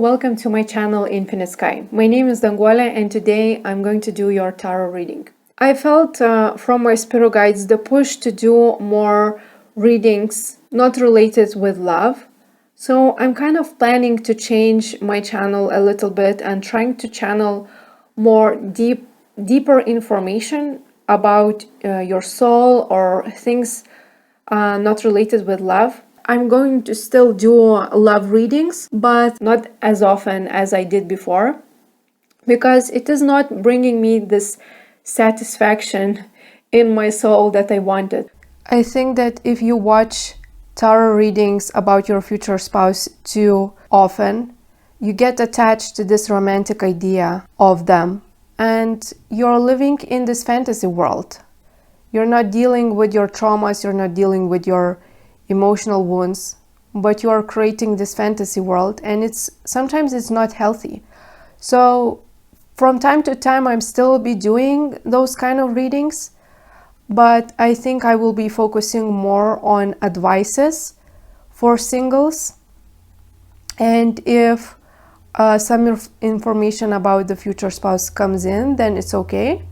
welcome to my channel Infinite Sky. My name is Danguole and today I'm going to do your tarot reading. I felt from my spirit guides the push to do more readings not related with love. So I'm kind of planning to change my channel a little bit and trying to channel more deeper information about your soul or things not related with love. I'm going to still do love readings, but not as often as I did before, because it is not bringing me this satisfaction in my soul that I wanted. I think that if you watch tarot readings about your future spouse too often, you get attached to this romantic idea of them, and you're living in this fantasy world. You're not dealing with your traumas, you're not dealing with your emotional wounds, but you are creating this fantasy world, and sometimes it's not healthy. So from time to time I'm still be doing those kind of readings, but I think I will be focusing more on advices for singles, and if some information about the future spouse comes in, then it's okay,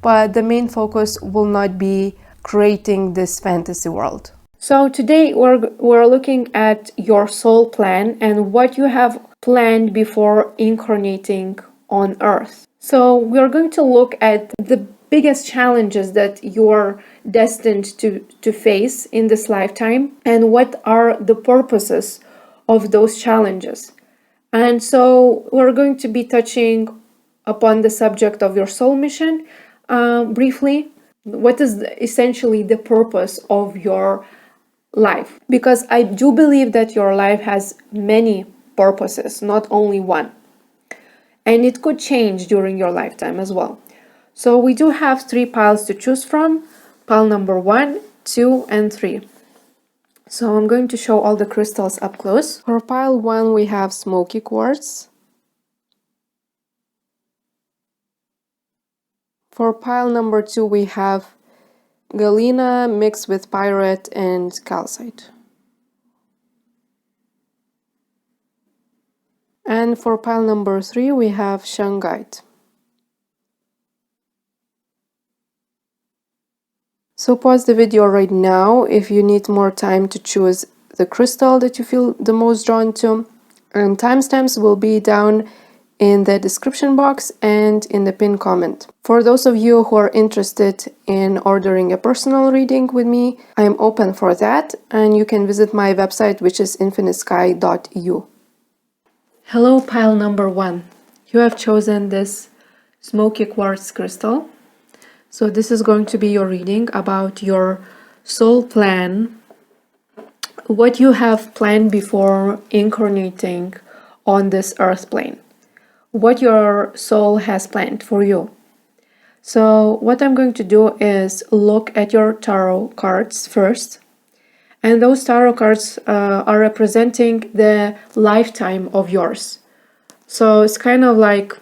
but the main focus will not be creating this fantasy world. So today we're looking at your soul plan and what you have planned before incarnating on Earth. So we're going to look at the biggest challenges that you're destined to face in this lifetime and what are the purposes of those challenges. And so we're going to be touching upon the subject of your soul mission briefly. What is essentially the purpose of your life? Because I do believe that your life has many purposes, not only one. And it could change during your lifetime as well. So we do have 3 piles to choose from, pile number 1, 2, and 3. So I'm going to show all the crystals up close. For pile 1 we have smoky quartz. For pile number 2 we have galena mixed with pyrite and calcite. And for pile number 3 we have shungite. So pause the video right now if you need more time to choose the crystal that you feel the most drawn to, and timestamps will be down in the description box and in the pinned comment. For those of you who are interested in ordering a personal reading with me, I am open for that, and you can visit my website, which is infinitesky.eu. Hello, pile number 1. You have chosen this smoky quartz crystal. So this is going to be your reading about your soul plan, what you have planned before incarnating on this earth plane, what your soul has planned for you. So what I'm going to do is look at your tarot cards first, and those tarot cards are representing the lifetime of yours. So it's kind of like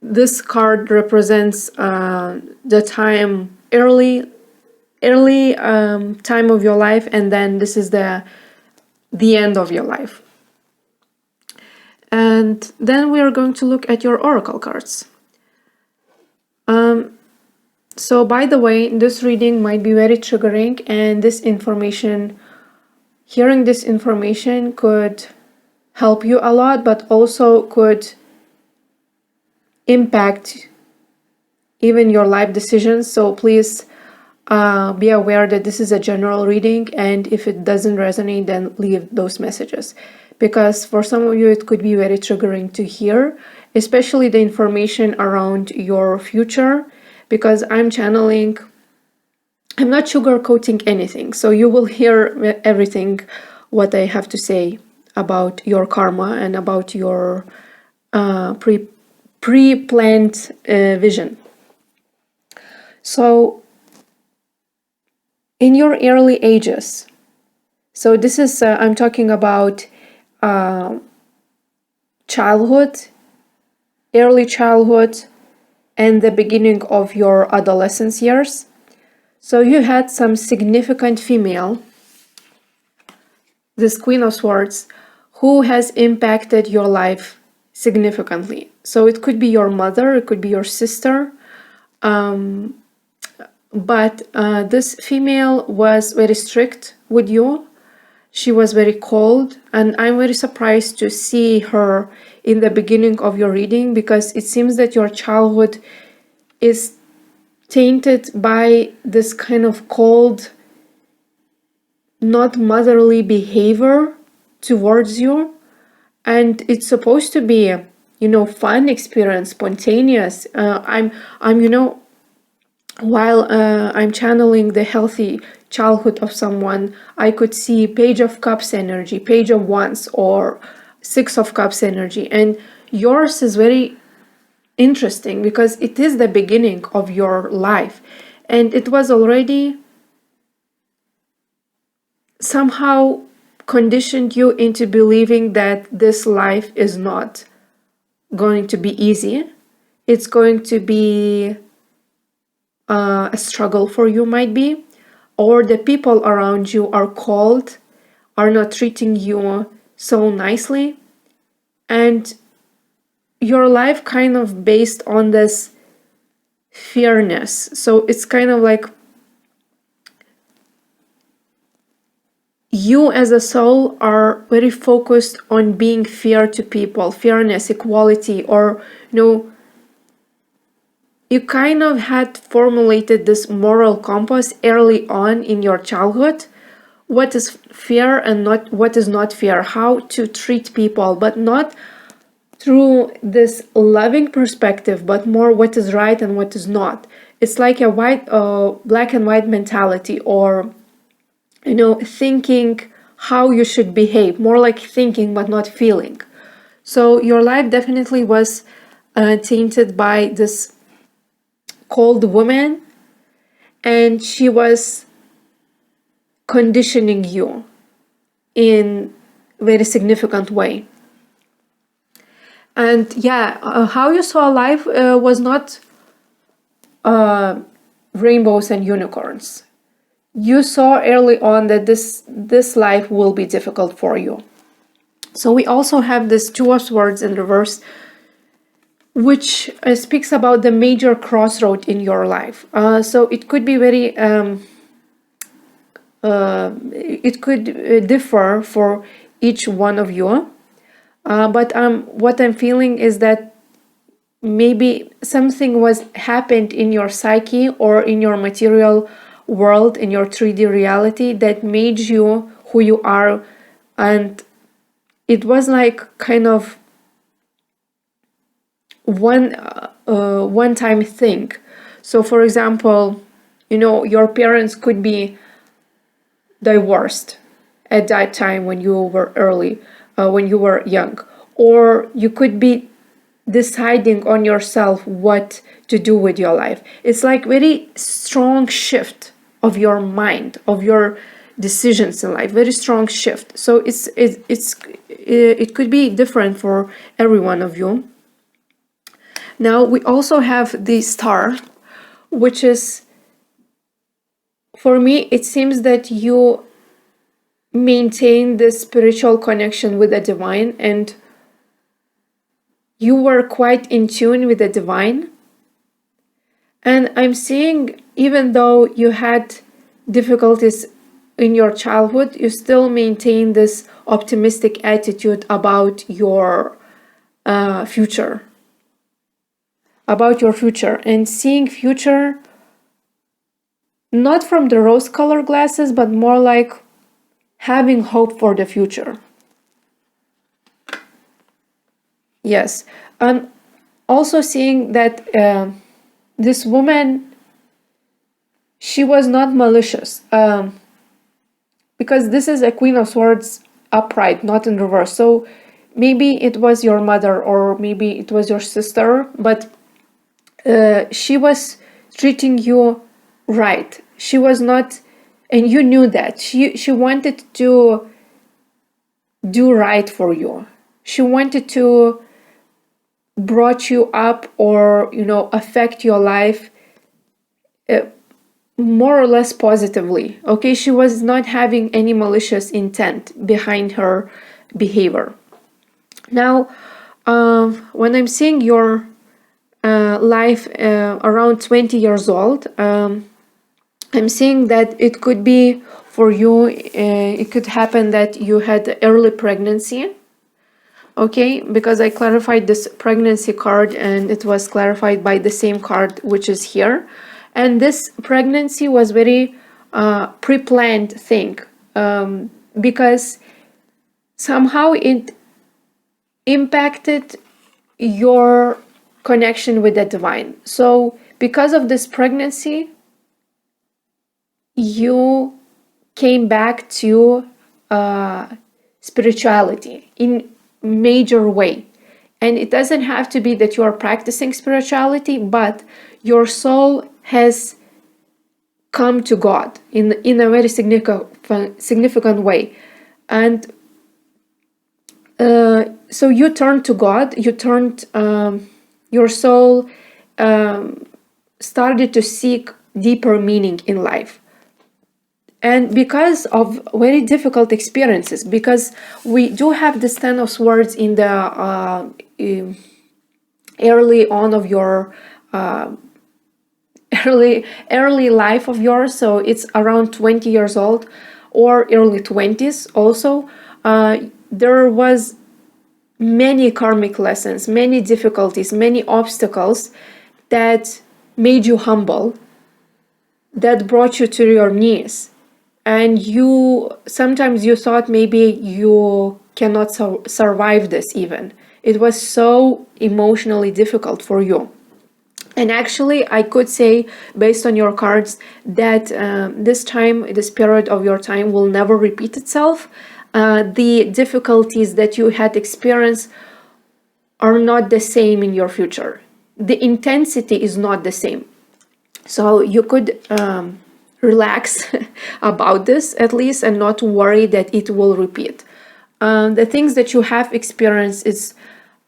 this card represents the time, early time of your life, and then this is the end of your life. And then we are going to look at your oracle cards. So by the way, this reading might be very triggering, and this information, hearing this information could help you a lot, but also could impact even your life decisions. So please be aware that this is a general reading, and if it doesn't resonate, then leave those messages, because for some of you it could be very triggering to hear, especially the information around your future, because I'm channeling, I'm not sugarcoating anything, so you will hear everything what I have to say about your karma and about your pre-planned vision. So in your early ages, so this is I'm talking about childhood, early childhood, and the beginning of your adolescence years. So you had some significant female, this Queen of Swords, who has impacted your life significantly. So it could be your mother, it could be your sister, but this female was very strict with you. She was very cold, and I'm very surprised to see her in the beginning of your reading, because it seems that your childhood is tainted by this kind of cold, not motherly behavior towards you. And it's supposed to be, fun experience, spontaneous. While I'm channeling the healthy childhood of someone, I could see Page of Cups energy, Page of Wands, or Six of Cups energy. And yours is very interesting because it is the beginning of your life. And it was already somehow conditioned you into believing that this life is not going to be easy. It's going to be a struggle for you, might be, or the people around you are cold, are not treating you so nicely, and your life kind of based on this fearness. So it's kind of like you as a soul are very focused on being fair to people, fairness, equality, or you kind of had formulated this moral compass early on in your childhood. What is fair and not what is not fair, how to treat people, but not through this loving perspective, but more what is right and what is not. It's like a black and white mentality, or thinking how you should behave, more like thinking but not feeling. So your life definitely was tainted by this cold woman, and she was conditioning you in a very significant way. And how you saw life was not rainbows and unicorns. You saw early on that this life will be difficult for you. So we also have this Two of Swords in reverse, which speaks about the major crossroad in your life. So it could be very, it could differ for each one of you. But what I'm feeling is that maybe something was happened in your psyche or in your material world, in your 3D reality, that made you who you are. And it was like kind of one-time thing. So for example, your parents could be divorced at that time when you were when you were young, or you could be deciding on yourself what to do with your life. It's like very strong shift of your mind, of your decisions in life, very strong shift. So it could be different for every one of you. Now we also have the star, which is, for me, it seems that you maintain this spiritual connection with the divine, and you were quite in tune with the divine. And I'm seeing, even though you had difficulties in your childhood, you still maintain this optimistic attitude about your future. About your future, and seeing future not from the rose-colored glasses, but more like having hope for the future. Yes, I'm also seeing that this woman, she was not malicious, because this is a Queen of Swords upright, not in reverse. So maybe it was your mother, or maybe it was your sister, but she was treating you right. She was not, and you knew that. She wanted to do right for you. She wanted to brought you up, or affect your life more or less positively. Okay, she was not having any malicious intent behind her behavior. Now, when I'm seeing your life around 20 years old, I'm seeing that it could be for you, it could happen that you had early pregnancy. Okay, because I clarified this pregnancy card and it was clarified by the same card which is here. And this pregnancy was very pre-planned thing, because somehow it impacted your connection with the divine. So because of this pregnancy, you came back to spirituality in major way. And it doesn't have to be that you are practicing spirituality, but your soul has come to God in a very significant way. And so you turned to God, you turned, your soul started to seek deeper meaning in life. And because of very difficult experiences, because we do have this 10 of swords in the early on of your early life of yours, so it's around 20 years old or early 20s also, there was many karmic lessons, many difficulties, many obstacles that made you humble, that brought you to your knees. And sometimes you thought maybe you cannot survive this even. It was so emotionally difficult for you. And actually, I could say, based on your cards, that this period of your time will never repeat itself. The difficulties that you had experienced are not the same in your future. The intensity is not the same. So you could relax about this at least and not worry that it will repeat. The things that you have experienced is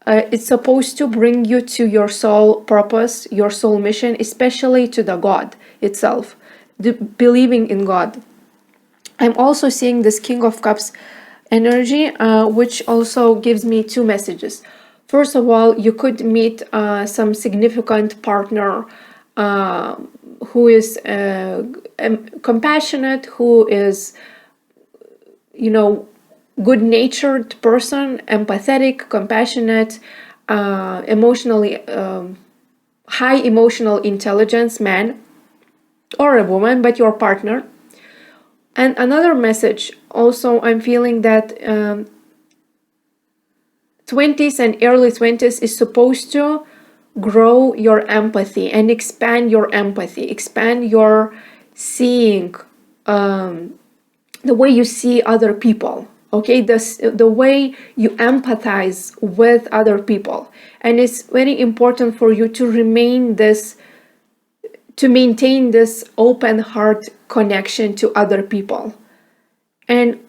it's supposed to bring you to your soul purpose, your soul mission, especially to the God itself, believing in God. I'm also seeing this King of Cups energy, which also gives me two messages. First of all, you could meet some significant partner who is compassionate, who is, good-natured person, empathetic, compassionate, emotionally high emotional intelligence man or a woman, but your partner. And another message also, I'm feeling that 20s and early 20s is supposed to grow your empathy and expand your empathy, expand your seeing, the way you see other people, okay, the way you empathize with other people. And it's very important for you to maintain this open heart connection to other people and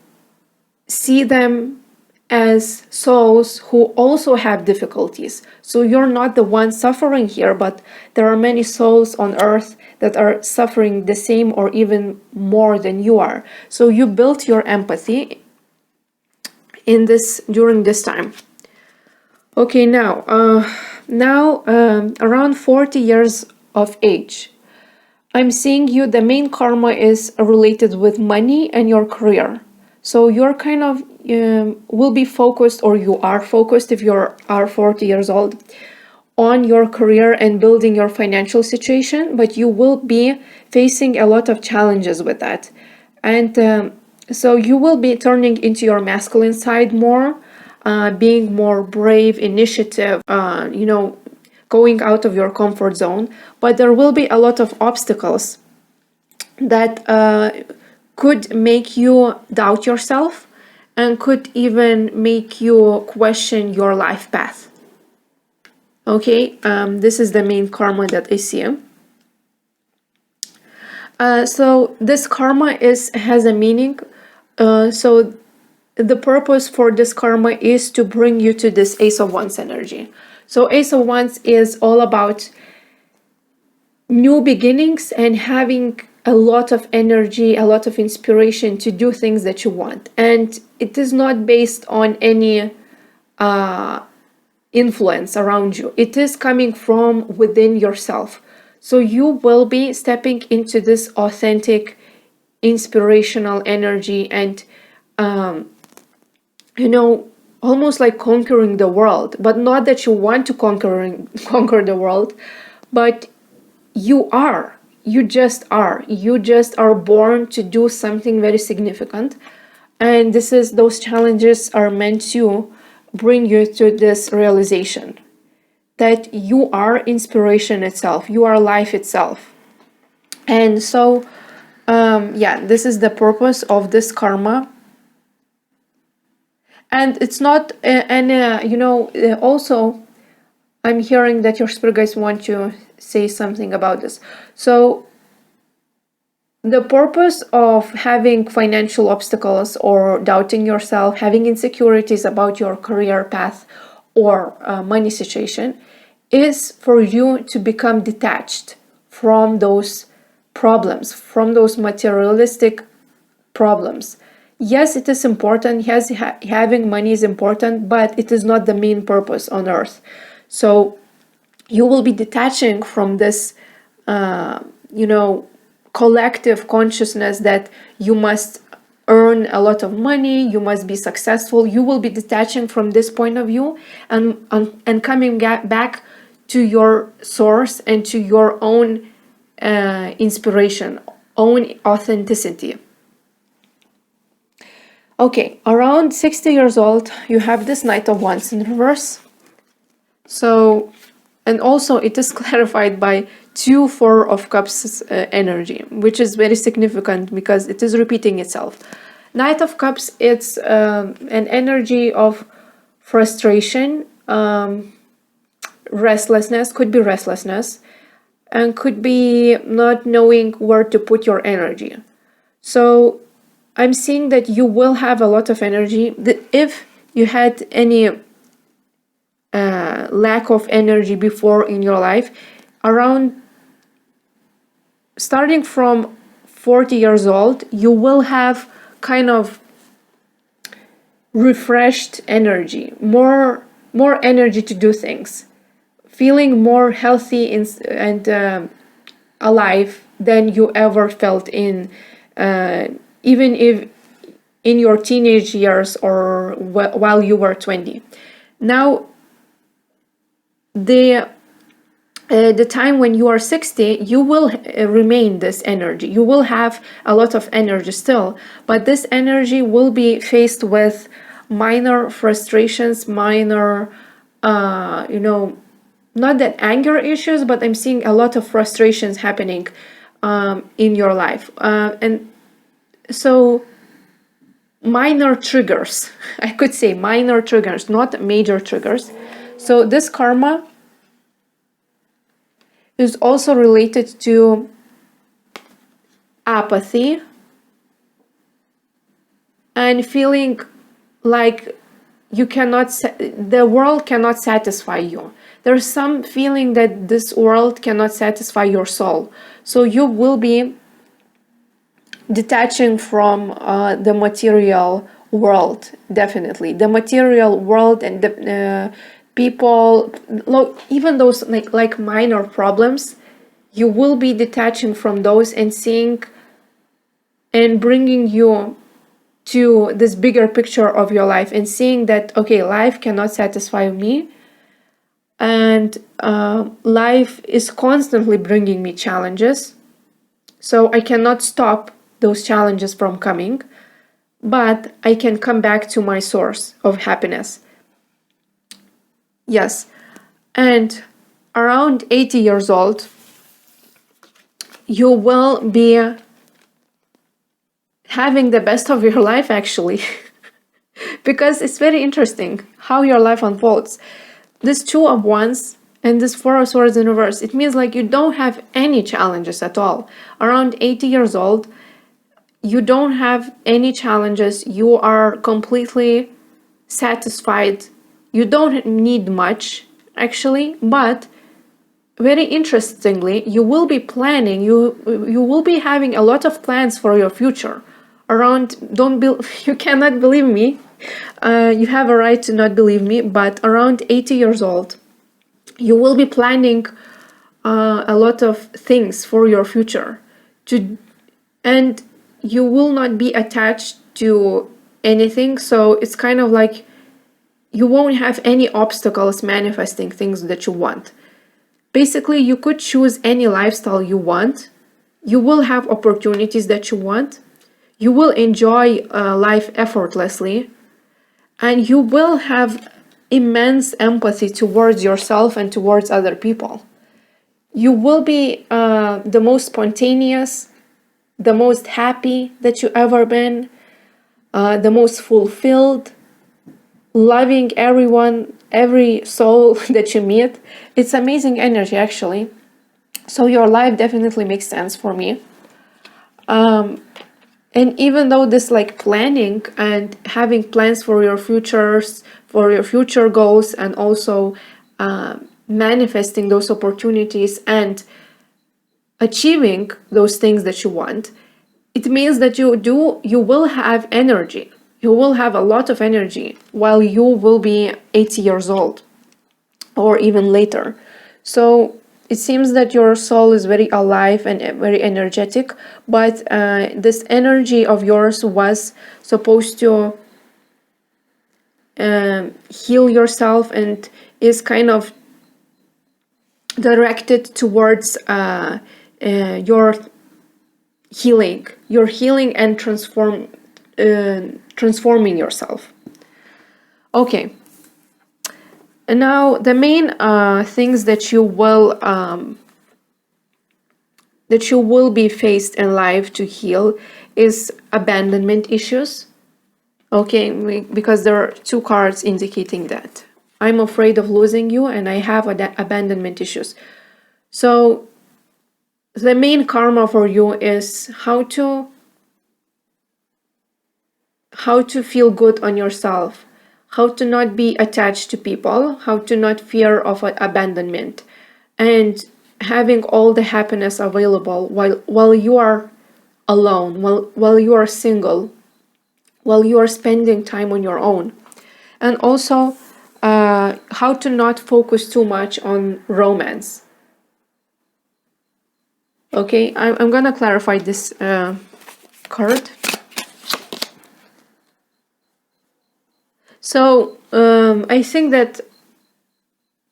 see them as souls who also have difficulties. So you're not the one suffering here, but there are many souls on earth that are suffering the same or even more than you are. So you built your empathy during this time. Okay, now around 40 years of age, I'm seeing you, the main karma is related with money and your career. So you're kind of will be focused, or you are focused if you are 40 years old, on your career and building your financial situation, but you will be facing a lot of challenges with that. And so you will be turning into your masculine side more, being more brave, initiative, going out of your comfort zone. But there will be a lot of obstacles that could make you doubt yourself and could even make you question your life path. Okay, this is the main karma that I see. So this karma has a meaning. So the purpose for this karma is to bring you to this Ace of Wands energy. So Ace of Wands is all about new beginnings and having a lot of energy, a lot of inspiration to do things that you want. And it is not based on any influence around you. It is coming from within yourself. So you will be stepping into this authentic, inspirational energy and, almost like conquering the world. But not that you want to conquer the world, but you are. You just are. You just are born to do something very significant. And those challenges are meant to bring you to this realization that you are inspiration itself, you are life itself. And so, this is the purpose of this karma. And it's not, also, I'm hearing that your spirit guides want to say something about this. So, the purpose of having financial obstacles or doubting yourself, having insecurities about your career path or money situation, is for you to become detached from those problems, from those materialistic problems. Yes, it is important. Yes, having money is important, but it is not the main purpose on earth. So you will be detaching from this, collective consciousness that you must earn a lot of money, you must be successful. You will be detaching from this point of view and coming back to your source and to your own inspiration, own authenticity. Okay, around 60 years old, you have this Knight of Wands in reverse. So, and also it is clarified by 2 Four of Cups energy, which is very significant because it is repeating itself. Knight of Cups, it's an energy of frustration, restlessness, could be restlessness, and could be not knowing where to put your energy. So I'm seeing that you will have a lot of energy. If you had any lack of energy before in your life, around starting from 40 years old, you will have kind of refreshed energy, more energy to do things, feeling more healthy and alive than you ever felt in, even if in your teenage years or while you were 20. Now, the time when you are 60, you will remain this energy. You will have a lot of energy still, but this energy will be faced with minor frustrations, minor, not that anger issues, but I'm seeing a lot of frustrations happening in your life. And so minor triggers, I could say minor triggers, not major triggers. So this karma is also related to apathy and feeling like the world cannot satisfy you. There's some feeling that this world cannot satisfy your soul. So you will be detaching from the material world, definitely. The material world and the people, even those like minor problems, you will be detaching from those and seeing and bringing you to this bigger picture of your life and seeing that, okay, life cannot satisfy me, and life is constantly bringing me challenges, so I cannot stop those challenges from coming, but I can come back to my source of happiness. Yes, and around 80 years old, you will be having the best of your life, actually. Because it's very interesting how your life unfolds. This Two of Wands and this Four of Swords in reverse, it means like you don't have any challenges at all. Around 80 years old, you don't have any challenges. You are completely satisfied. You don't need much, actually, but very interestingly, you will be planning, you will be having a lot of plans for your future. Around, don't be, you cannot believe me. You have a right to not believe me, but around 80 years old, you will be planning a lot of things for your future, to, and you will not be attached to anything. So it's kind of like you won't have any obstacles manifesting things that you want. Basically, you could choose any lifestyle you want. You will have opportunities that you want. You will enjoy life effortlessly. And you will have immense empathy towards yourself and towards other people. You will be the most spontaneous, the most happy that you ever been, the most fulfilled, loving everyone, every soul that you meet. It's amazing energy, actually. So your life definitely makes sense for me. And even though this like planning and having plans for your futures, for your future goals, and also manifesting those opportunities and achieving those things that you want, it means that you will have energy. You will have a lot of energy while you will be 80 years old or even later. So it seems that your soul is very alive and very energetic, but this energy of yours was supposed to heal yourself and is kind of directed towards your healing and transforming yourself. Okay. And now the main things that you will be faced in life to heal is abandonment issues. Okay, because there are two cards indicating that. I'm afraid of losing you and I have abandonment issues. So the main karma for you is how to feel good on yourself, how to not be attached to people, how to not fear of abandonment, and having all the happiness available while you are alone, while you are single, while you are spending time on your own. And also how to not focus too much on romance. Okay, I'm gonna clarify this card. So I think that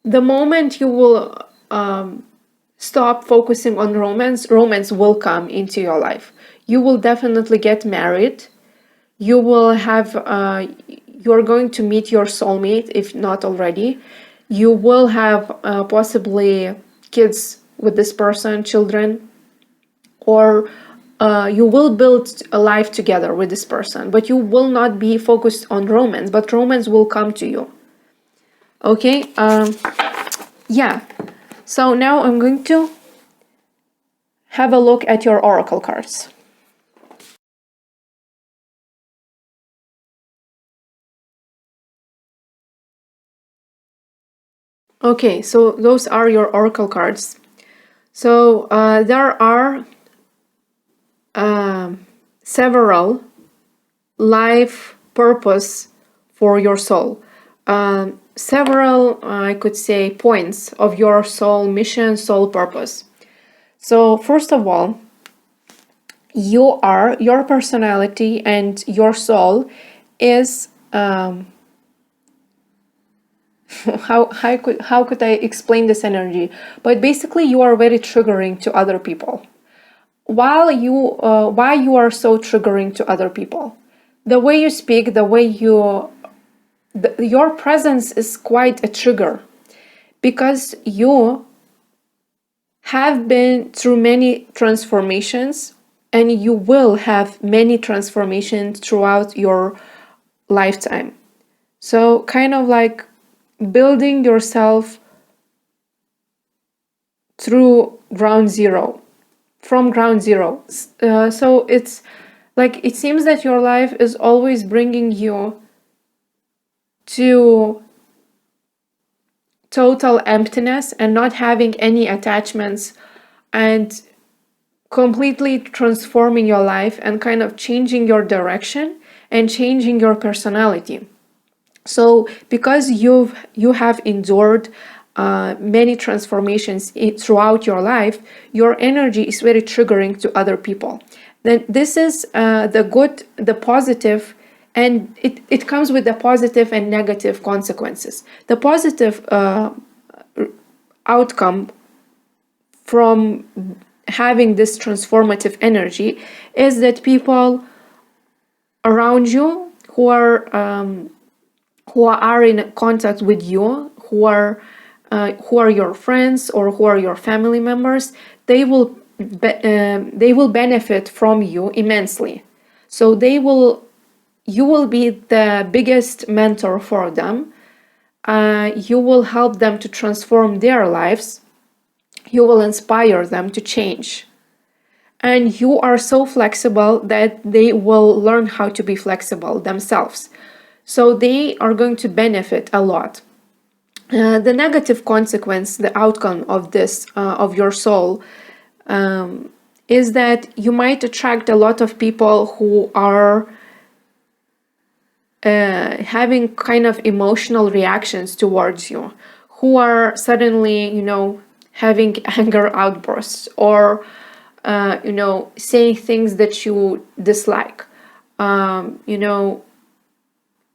the moment you will stop focusing on romance will come into your life. You will definitely get married. You will have, you're going to meet your soulmate, if not already. You will have possibly kids with this person, children, or you will build a life together with this person, but you will not be focused on romance, but romance will come to you. Okay, yeah. So now I'm going to have a look at your oracle cards. Okay, so those are your oracle cards. So there are several life purpose for your soul. Several, I could say, points of your soul mission, soul purpose. So first of all, your personality and your soul is how could I explain this energy? But basically, you are very triggering to other people. Why you are so triggering to other people? The way you speak, the way your presence is quite a trigger, because you have been through many transformations and you will have many transformations throughout your lifetime. So kind of like building yourself through ground zero, from ground zero. So it's like, it seems that your life is always bringing you to total emptiness and not having any attachments, and completely transforming your life and kind of changing your direction and changing your personality. So because you have endured many transformations throughout your life, your energy is very triggering to other people. Then this is the good, the positive, and it comes with the positive and negative consequences. The positive outcome from having this transformative energy is that people around you who are in contact with you, who are your friends or who are your family members, they will benefit from you immensely. So you will be the biggest mentor for them. You will help them to transform their lives. You will inspire them to change. And you are so flexible that they will learn how to be flexible themselves. So they are going to benefit a lot. The negative consequence, the outcome of this, of your soul, is that you might attract a lot of people who are having kind of emotional reactions towards you, who are suddenly, having anger outbursts or, saying things that you dislike.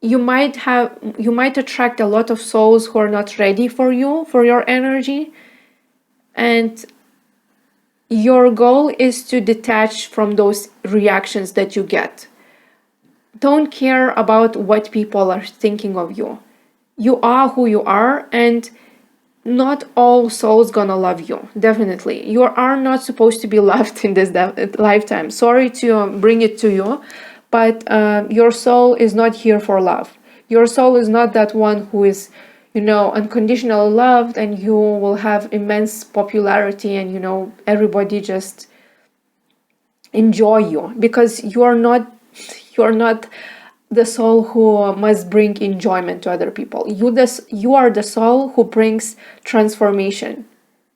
You might attract a lot of souls who are not ready for you, for your energy. And your goal is to detach from those reactions that you get. Don't care about what people are thinking of you. You are who you are, and not all souls gonna love you. Definitely. You are not supposed to be loved in this lifetime. Sorry to bring it to you, but your soul is not here for love. Your soul is not that one who is, unconditionally loved and you will have immense popularity and, everybody just enjoy you, because you're not the soul who must bring enjoyment to other people. You are the soul who brings transformation,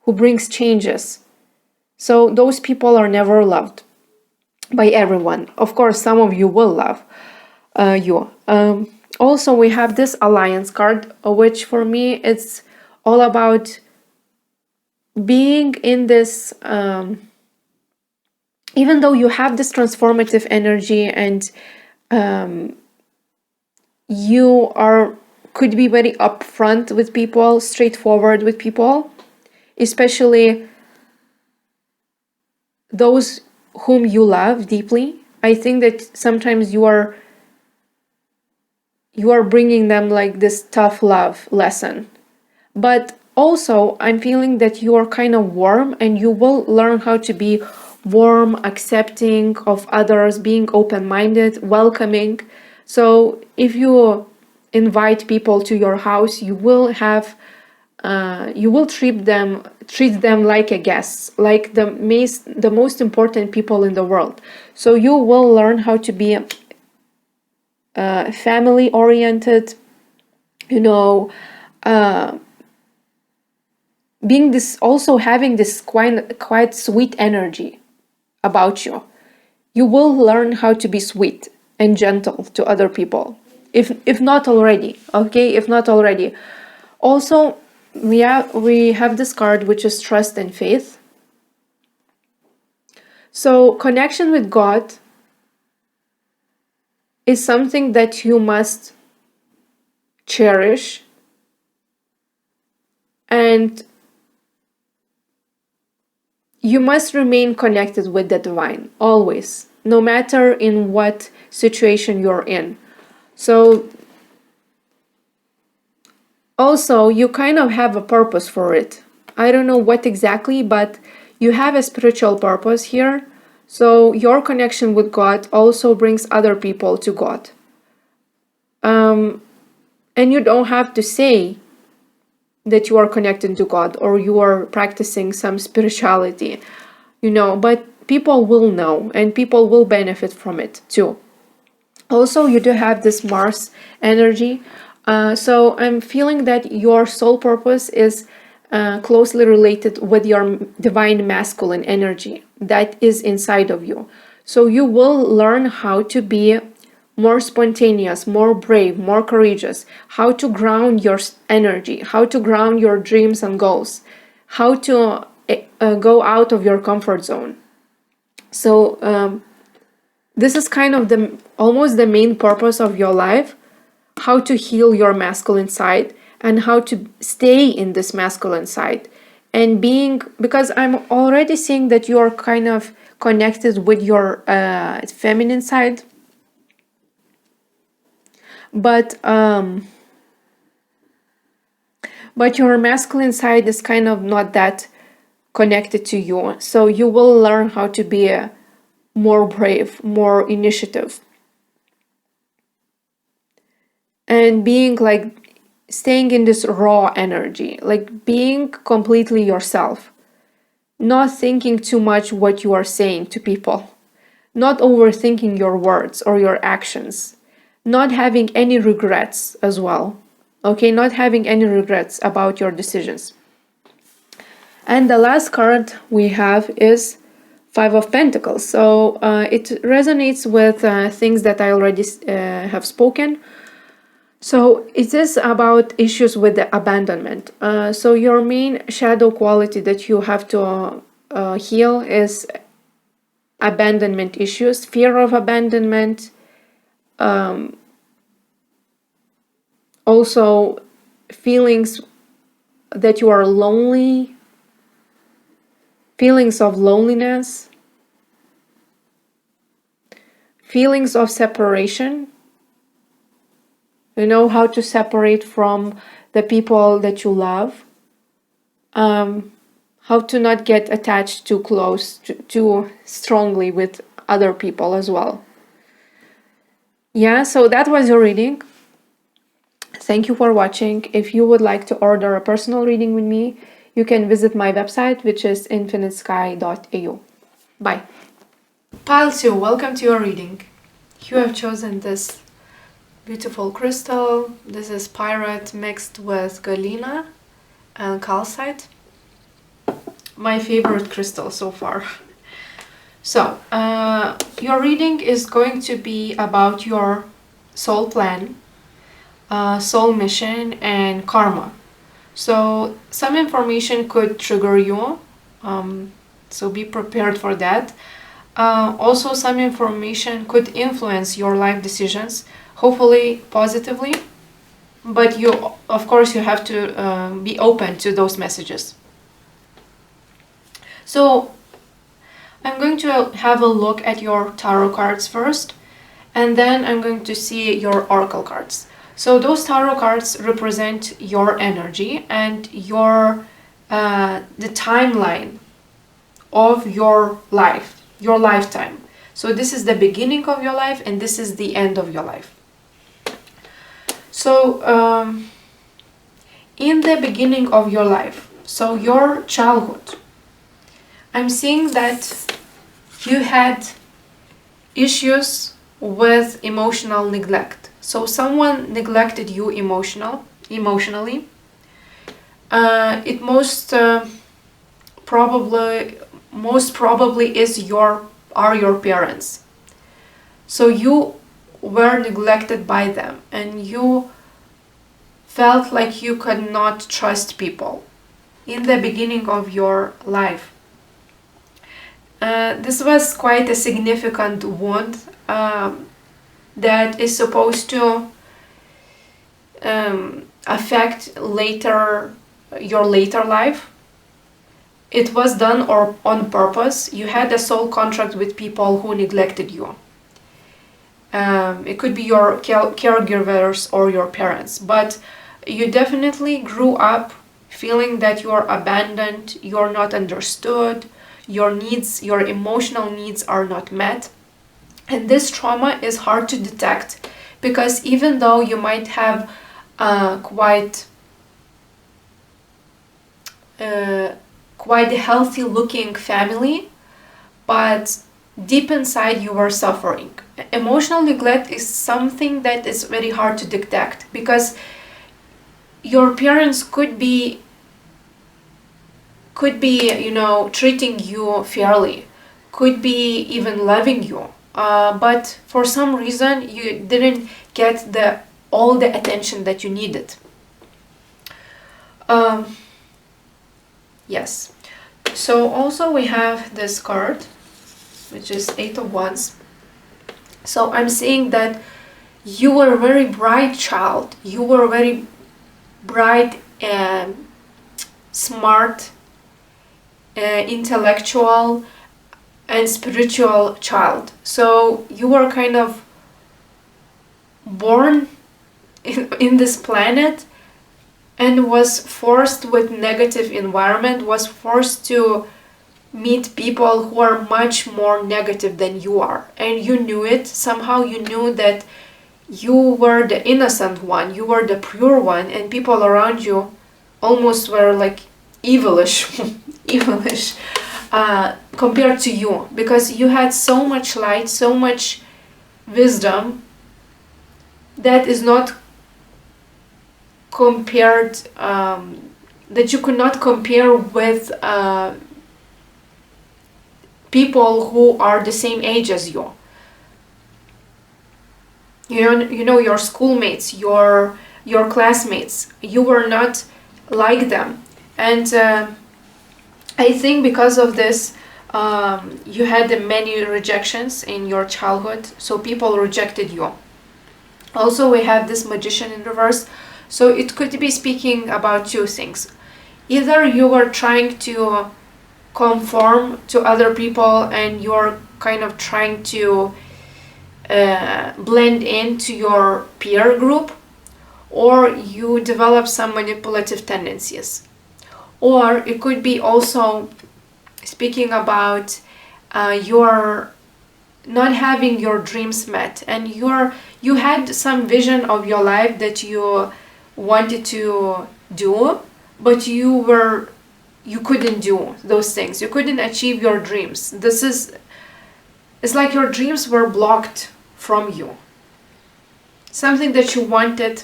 who brings changes. So those people are never loved by everyone. Of course, some of you will love you. Also, we have this alliance card, which for me, it's all about being in this, even though you have this transformative energy and you could be very upfront with people, straightforward with people, especially those whom you love deeply. I think that sometimes you are bringing them like this tough love lesson. But also, I'm feeling that you are kind of warm, and you will learn how to be warm, accepting of others, being open-minded, welcoming. So if you invite people to your house, you will treat them like a guest, like the most important people in the world. So you will learn how to be family oriented, being this, also having this quite sweet energy about you. You will learn how to be sweet and gentle to other people, if not already. Okay, if not already. Also, we have this card, which is trust and faith. So connection with God is something that you must cherish, and you must remain connected with the divine always, no matter in what situation you're in. So also, you kind of have a purpose for it. I don't know what exactly, but you have a spiritual purpose here. So your connection with God also brings other people to God. And you don't have to say that you are connected to God or you are practicing some spirituality, but people will know and people will benefit from it too. Also, you do have this Mars energy, So I'm feeling that your soul purpose is closely related with your divine masculine energy that is inside of you. So you will learn how to be more spontaneous, more brave, more courageous, how to ground your energy, how to ground your dreams and goals, how to go out of your comfort zone. So this is kind of the almost the main purpose of your life, how to heal your masculine side and how to stay in this masculine side. And being, because I'm already seeing that you're kind of connected with your feminine side, but your masculine side is kind of not that connected to you. So you will learn how to be more brave, more initiative, and being like staying in this raw energy, like being completely yourself, not thinking too much what you are saying to people, not overthinking your words or your actions, not having any regrets as well. Okay, not having any regrets about your decisions. And the last card we have is Five of Pentacles. So it resonates with things that I already have spoken. So it is about issues with the abandonment. So your main shadow quality that you have to heal is abandonment issues, fear of abandonment, also feelings that you are lonely, feelings of loneliness, feelings of separation. You know how to separate from the people that you love, how to not get attached too close, too strongly with other people as well. Yeah, so that was your reading. Thank you for watching. If you would like to order a personal reading with me, you can visit my website, which is infinitesky.eu. Bye. Pile 2, welcome to your reading. You have chosen this beautiful crystal. This is pyrite mixed with galena and calcite. My favorite crystal so far. So, your reading is going to be about your soul plan, soul mission, and karma. So, some information could trigger you, so be prepared for that. Also, some information could influence your life decisions, hopefully positively, but of course, you have to be open to those messages. So, I'm going to have a look at your tarot cards first, and then I'm going to see your oracle cards. So those tarot cards represent your energy and your the timeline of your life, your lifetime. So this is the beginning of your life and this is the end of your life. So in the beginning of your life, so your childhood, I'm seeing that you had issues with emotional neglect. So someone neglected you emotionally. It most probably are your parents. So you were neglected by them and you felt like you could not trust people in the beginning of your life. This was quite a significant wound that is supposed to affect your later life. It was done or on purpose. You had a soul contract with people who neglected you. It could be your caregivers or your parents, but you definitely grew up feeling that you're abandoned, you're not understood, your needs, your emotional needs are not met. And this trauma is hard to detect because even though you might have quite a healthy looking family, but deep inside you were suffering. Emotional neglect is something that is very hard to detect, because your parents could be treating you fairly, could be even loving you, but for some reason you didn't get all the attention that you needed. Yes. So also we have this card, which is Eight of Wands. So I'm seeing that you were a very bright child. You were a very bright and smart, intellectual and spiritual child. So you were kind of born in this planet and was forced with negative environment, was forced to meet people who are much more negative than you are, and you knew it. Somehow you knew that you were the innocent one, you were the pure one, and people around you almost were like evilish evilish compared to you, because you had so much light, so much wisdom that is not compared, that you could not compare with people who are the same age as you. You know your schoolmates, your classmates. You were not like them, and I think because of this, you had many rejections in your childhood, so people rejected you. Also, we have this Magician in reverse, so it could be speaking about two things. Either you were trying to conform to other people and you're kind of trying to blend into your peer group, or you develop some manipulative tendencies. Or it could be also speaking about your not having your dreams met, and you had some vision of your life that you wanted to do, but you couldn't do those things. You couldn't achieve your dreams. It's like your dreams were blocked from you. Something that you wanted,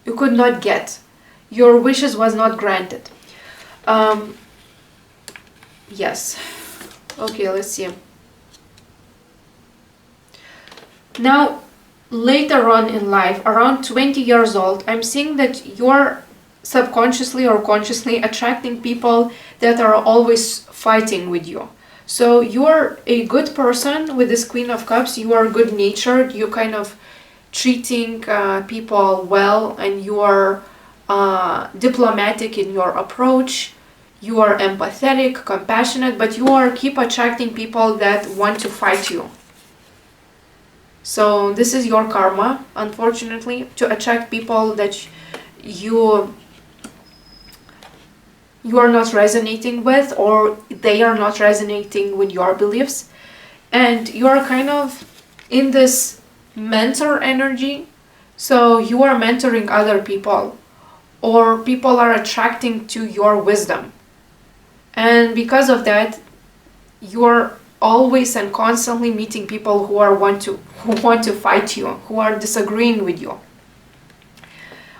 you could not get. Your wishes was not granted. Yes. Okay, let's see. Now, later on in life, around 20 years old, I'm seeing that you're subconsciously or consciously attracting people that are always fighting with you. So you're a good person with this Queen of Cups. You are good natured. You kind of treating people well, and you are diplomatic in your approach. You are empathetic, compassionate, but you are keep attracting people that want to fight you. So this is your karma, unfortunately, to attract people that you are not resonating with, or they are not resonating with your beliefs, and you are kind of in this mentor energy. So you are mentoring other people, or people are attracting to your wisdom, and because of that you are always and constantly meeting people who want to fight you, who are disagreeing with you.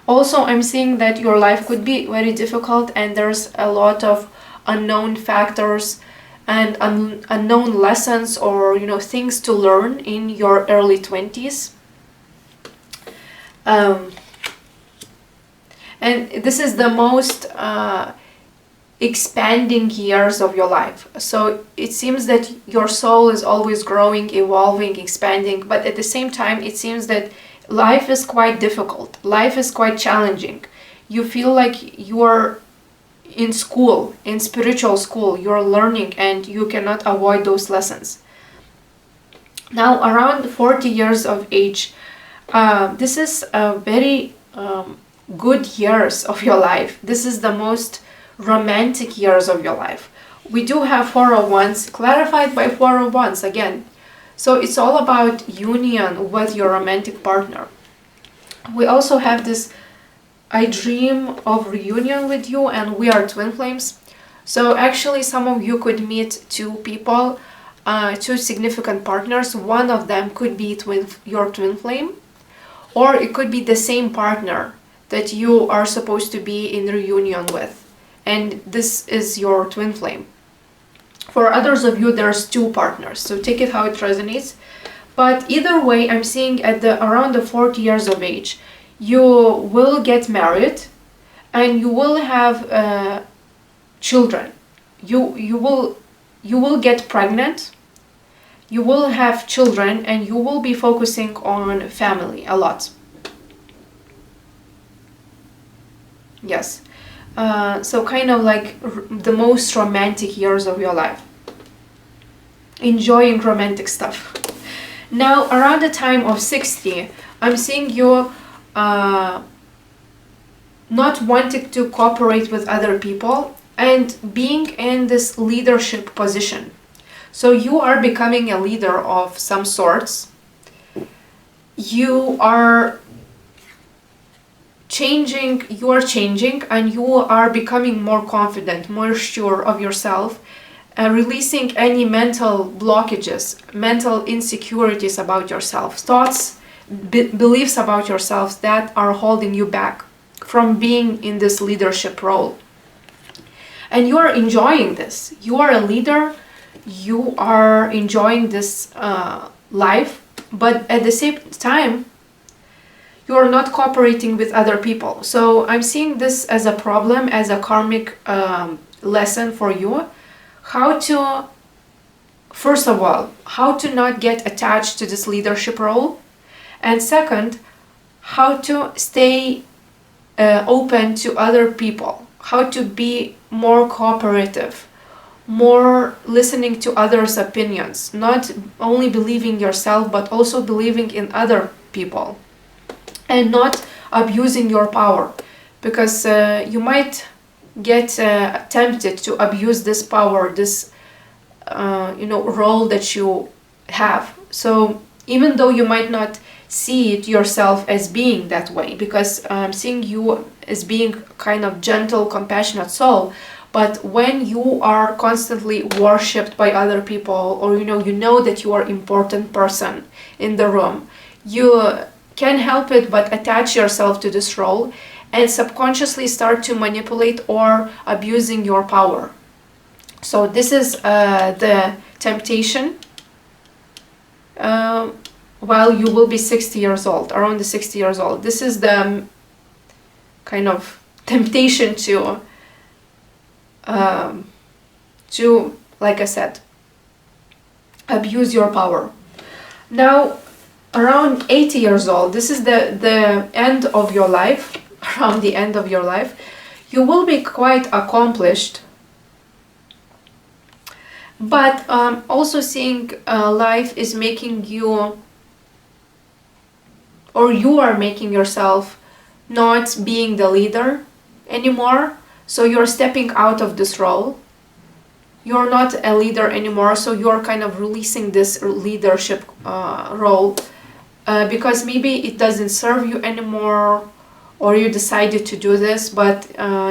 Also, I'm seeing that your life could be very difficult, and there's a lot of unknown factors and unknown lessons, or things to learn in your early 20s. And this is the most expanding years of your life. So it seems that your soul is always growing, evolving, expanding, but at the same time it seems that life is quite difficult. Life is quite challenging. You feel like you are in school, in spiritual school, you're learning and you cannot avoid those lessons. Now, around 40 years of age, this is a very good years of your life. This is the most romantic years of your life. We do have Four of Wands, clarified by Four of Wands again. So it's all about union with your romantic partner. We also have this, I dream of reunion with you, and we are twin flames. So actually some of you could meet two people two significant partners. One of them could be your twin flame, or it could be the same partner that you are supposed to be in reunion with, and this is your twin flame. For others of you, there's two partners, so take it how it resonates. But either way, I'm seeing at around the 40 years of age, you will get married and you will have children. You will get pregnant, you will have children, and you will be focusing on family a lot. Yes. So kind of like the most romantic years of your life. Enjoying romantic stuff. Now, around the time of 60, I'm seeing you not wanting to cooperate with other people and being in this leadership position. So you are becoming a leader of some sorts. You are changing, and you are becoming more confident, more sure of yourself, releasing any mental blockages, mental insecurities about yourself, thoughts, beliefs about yourself that are holding you back from being in this leadership role. And you are enjoying this. You are a leader, you are enjoying this life, but at the same time, you are not cooperating with other people. So I'm seeing this as a problem, as a karmic lesson for you. How to, first of all, how to not get attached to this leadership role. And second, how to stay open to other people. How to be more cooperative, more listening to others' opinions. Not only believing yourself, but also believing in other people. And not abusing your power. Because you might get tempted to abuse this power, this role that you have. So even though you might not see it yourself as being that way, because I'm seeing you as being kind of gentle, compassionate soul, but when you are constantly worshipped by other people, or you know that you are an important person in the room, you can't help it but attach yourself to this role and subconsciously start to manipulate or abusing your power. So this is the temptation while you will be 60 years old, around the 60 years old. This is the kind of temptation to, like I said, abuse your power. Now, around 80 years old, this is the end of your life. Around the end of your life, you will be quite accomplished, but also seeing life is making you, or you are making yourself not being the leader anymore. So you're stepping out of this role. You're not a leader anymore, so you're kind of releasing this leadership role because maybe it doesn't serve you anymore, or you decided to do this, but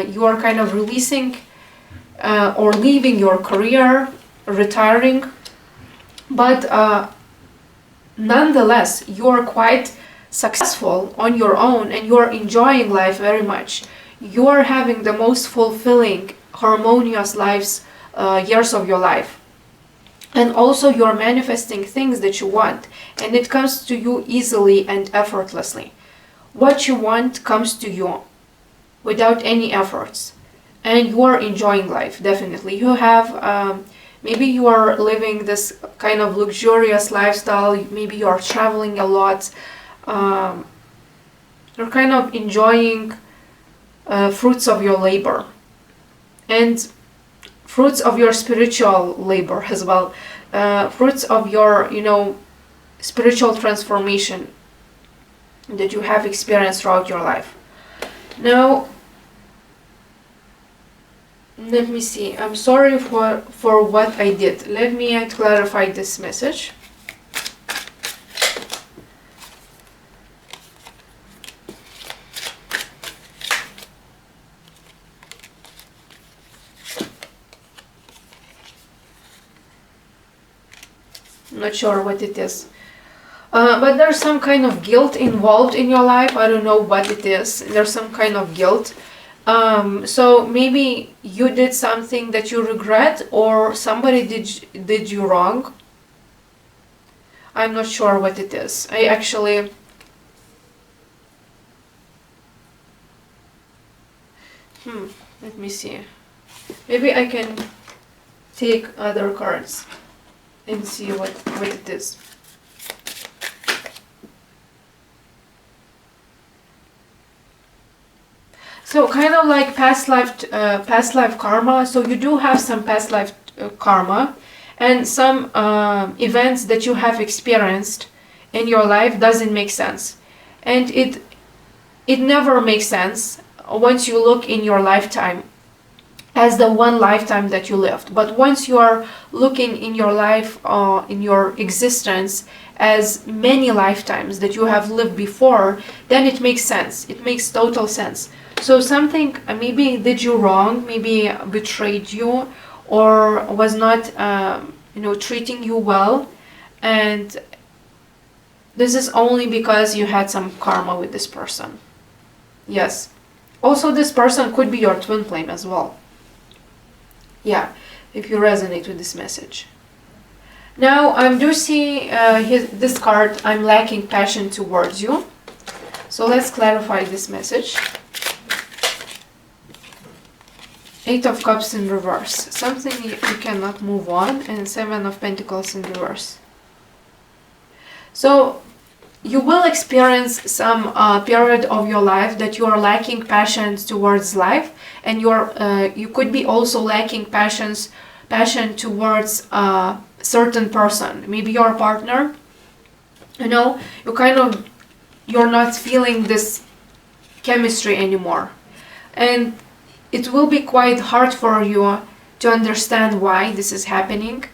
you are kind of releasing or leaving your career, retiring. But nonetheless, you are quite successful on your own and you are enjoying life very much. You are having the most fulfilling, harmonious years of your life. And also you are manifesting things that you want, and it comes to you easily and effortlessly. What you want comes to you without any efforts, and you are enjoying life. Definitely you have maybe you are living this kind of luxurious lifestyle, maybe you are traveling a lot, you're kind of enjoying fruits of your labor and fruits of your spiritual labor as well, fruits of your spiritual transformation that you have experienced throughout your life. Now, let me see. I'm sorry for what I did. Let me clarify this message. not sure what it is. But there's some kind of guilt involved in your life. I don't know what it is. There's some kind of guilt. So maybe you did something that you regret, or somebody did you wrong. I'm not sure what it is. I actually... let me see. Maybe I can take other cards and see what it is. So kind of like past life karma. So you do have some past life karma, and some events that you have experienced in your life doesn't make sense, and it never makes sense once you look in your lifetime as the one lifetime that you lived. But once you are looking in your life, in your existence, as many lifetimes that you have lived before, then it makes sense. It makes total sense. So something maybe did you wrong, maybe betrayed you, or was not treating you well, and this is only because you had some karma with this person. Yes. Also, this person could be your twin flame as well. Yeah, if you resonate with this message. Now, I do see this card, I'm lacking passion towards you. So let's clarify this message. Eight of Cups in reverse. Something you cannot move on, and Seven of Pentacles in reverse. So you will experience some period of your life that you are lacking passion towards life, and you could be also lacking passion towards a certain person, maybe your partner. You're not feeling this chemistry anymore, and it will be quite hard for you to understand why this is happening,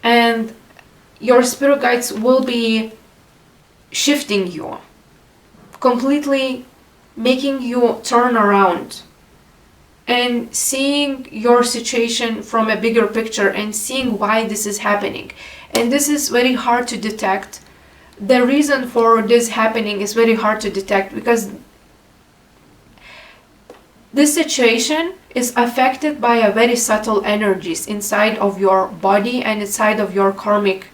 and your spirit guides will be shifting you, completely making you turn around and seeing your situation from a bigger picture and seeing why this is happening. And this is very hard to detect. The reason for this happening is very hard to detect because this situation is affected by a very subtle energies inside of your body and inside of your karmic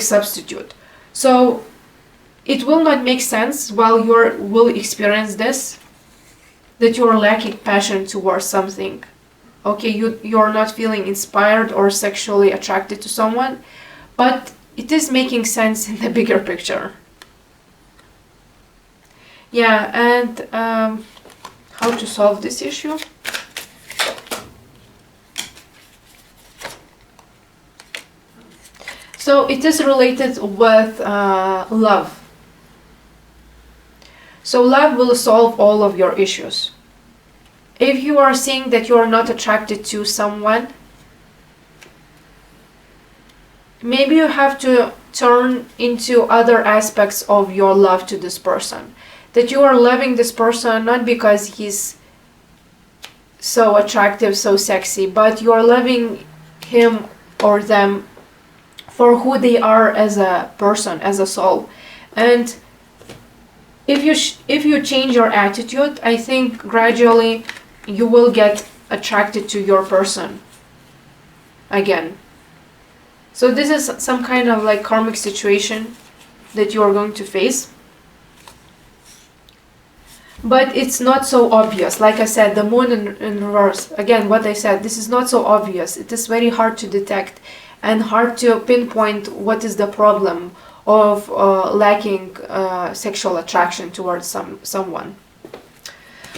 substitute. So it will not make sense while you will experience this, that you are lacking passion towards something. Okay, you're not feeling inspired or sexually attracted to someone, but it is making sense in the bigger picture. Yeah, and how to solve this issue? So it is related with love. So love will solve all of your issues. If you are seeing that you are not attracted to someone, maybe you have to turn into other aspects of your love to this person. That you are loving this person not because he's so attractive, so sexy, but you are loving him or them for who they are as a person, as a soul. And if you change your attitude, I think gradually you will get attracted to your person again. So this is some kind of like karmic situation that you are going to face. But it's not so obvious. Like I said, the moon in reverse. Again, what I said, this is not so obvious. It is very hard to detect and hard to pinpoint what is the problem of lacking sexual attraction towards someone.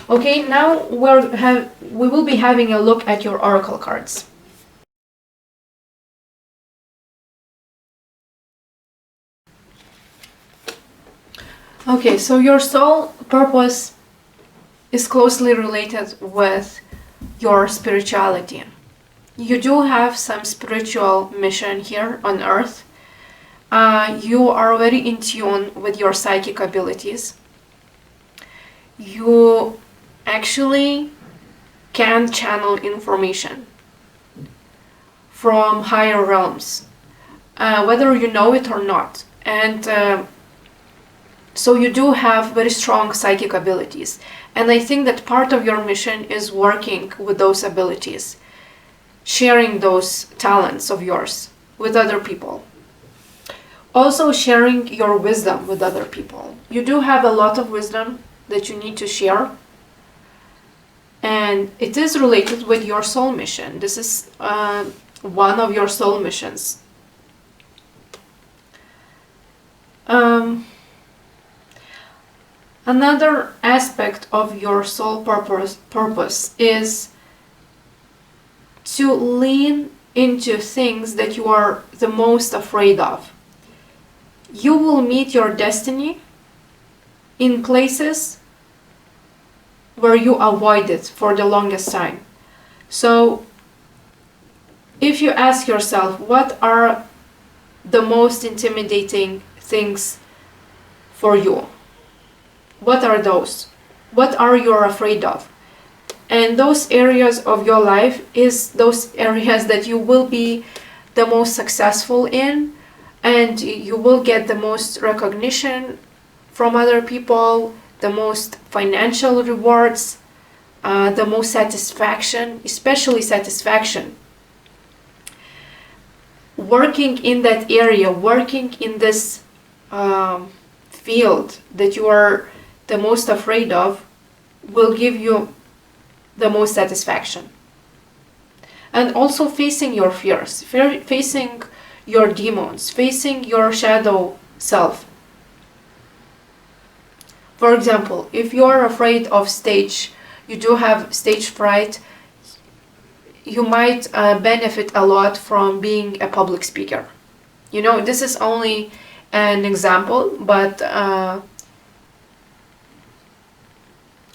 Okay, now we will be having a look at your oracle cards. Okay, so your soul purpose is closely related with your spirituality. You do have some spiritual mission here on earth. You are very in tune with your psychic abilities. You actually can channel information from higher realms, whether you know it or not. And so you do have very strong psychic abilities. And I think that part of your mission is working with those abilities, sharing those talents of yours with other people. Also sharing your wisdom with other people. You do have a lot of wisdom that you need to share. And it is related with your soul mission. This is one of your soul missions. Another aspect of your soul purpose is to lean into things that you are the most afraid of. You will meet your destiny in places where you avoid it for the longest time. So if you ask yourself, what are the most intimidating things for you? What are those? What are you afraid of? And those areas of your life is those areas that you will be the most successful in, and you will get the most recognition from other people, the most financial rewards, the most satisfaction, especially satisfaction. Working in that area, working in this field that you are the most afraid of will give you the most satisfaction. And also facing your fears, facing your demons, facing your shadow self. For example, if you are afraid of stage, you do have stage fright, you might benefit a lot from being a public speaker. You know, this is only an example, but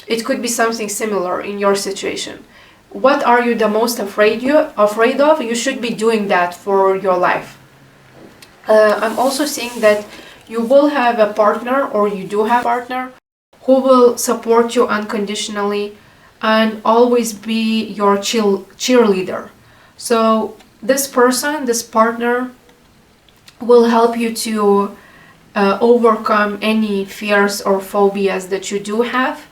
it could be something similar in your situation. What are you the most afraid of? You should be doing that for your life. I'm also seeing that you will have a partner, or you do have a partner, who will support you unconditionally and always be your cheerleader. So this person, this partner, will help you to overcome any fears or phobias that you do have.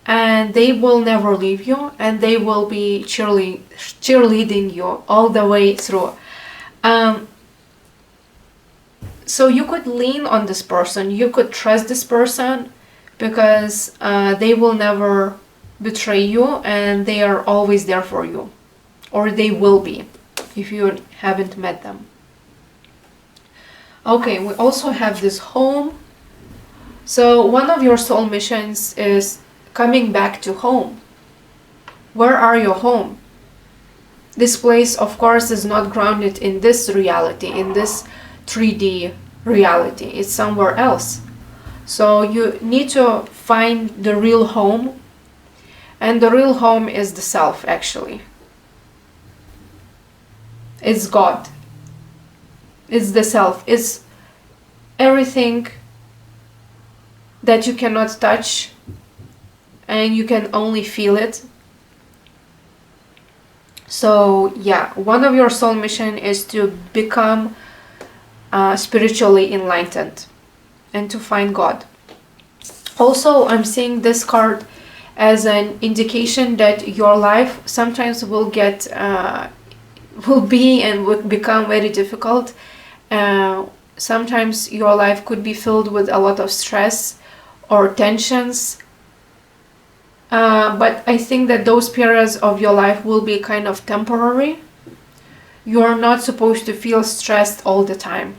And they will never leave you, and they will be cheerleading you all the way through. So you could lean on this person, you could trust this person, because they will never betray you, and they are always there for you. Or they will be, if you haven't met them. Okay, we also have this home. So one of your soul missions is coming back to home. Where are your home? This place, of course, is not grounded in this reality, in this 3D reality. It's somewhere else. So you need to find the real home. And the real home is the self, actually. It's God. It's the self. It's everything that you cannot touch, and you can only feel it. So yeah, one of your soul mission is to become spiritually enlightened and to find God. Also, I'm seeing this card as an indication that your life sometimes will be and will become very difficult. Sometimes your life could be filled with a lot of stress or tensions. But I think that those periods of your life will be kind of temporary. You are not supposed to feel stressed all the time.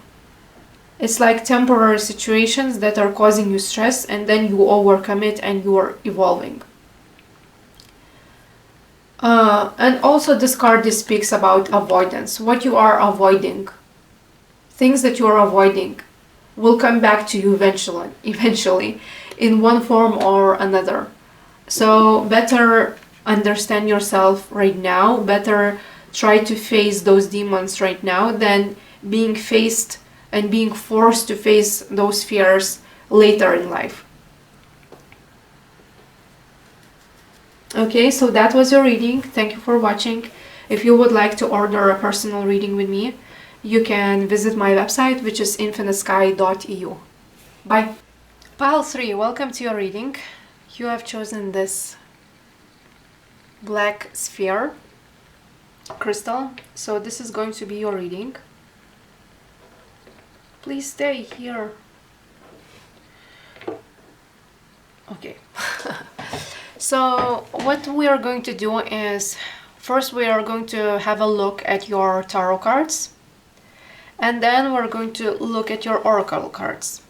It's like temporary situations that are causing you stress, and then you overcome it and you are evolving. And also this card speaks about avoidance. What you are avoiding, things that you are avoiding, will come back to you eventually in one form or another. So better understand yourself right now, better try to face those demons right now than being faced and being forced to face those fears later in life. Okay, so that was your reading. Thank you for watching. If you would like to order a personal reading with me, you can visit my website, which is infinitesky.eu. Bye. Pile 3, welcome to your reading. You have chosen this black sphere crystal, so this is going to be your reading. Please stay here. Okay. So what we are going to do is, first we are going to have a look at your tarot cards, and then we're going to look at your oracle cards.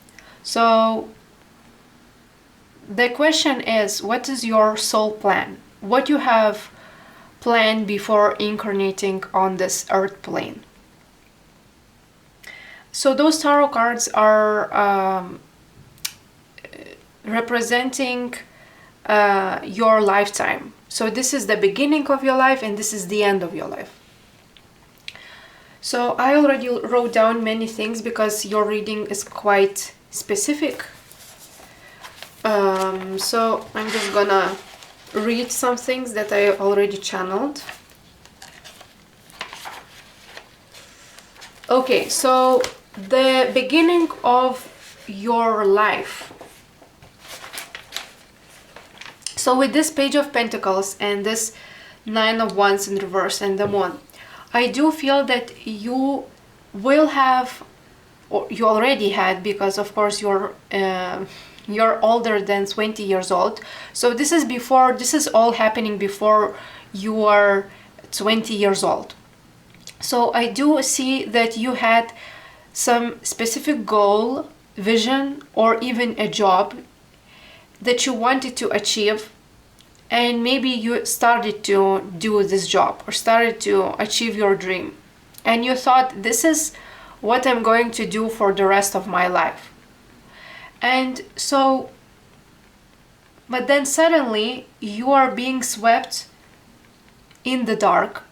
So the question is, what is your soul plan? What you have planned before incarnating on this earth plane? So those tarot cards are representing your lifetime. So this is the beginning of your life and this is the end of your life. So I already wrote down many things because your reading is quite specific. So I'm just gonna read some things that I already channeled. Okay, so the beginning of your life. So with this Page of Pentacles and this Nine of Wands in reverse and the Moon, I do feel that you will have, or you already had, because of course you're older than 20 years old. So this is all happening before you are 20 years old. So I do see that you had some specific goal, vision, or even a job that you wanted to achieve, and maybe you started to do this job or started to achieve your dream, and you thought, this is what I'm going to do for the rest of my life. And so, but then suddenly you are being swept in the dark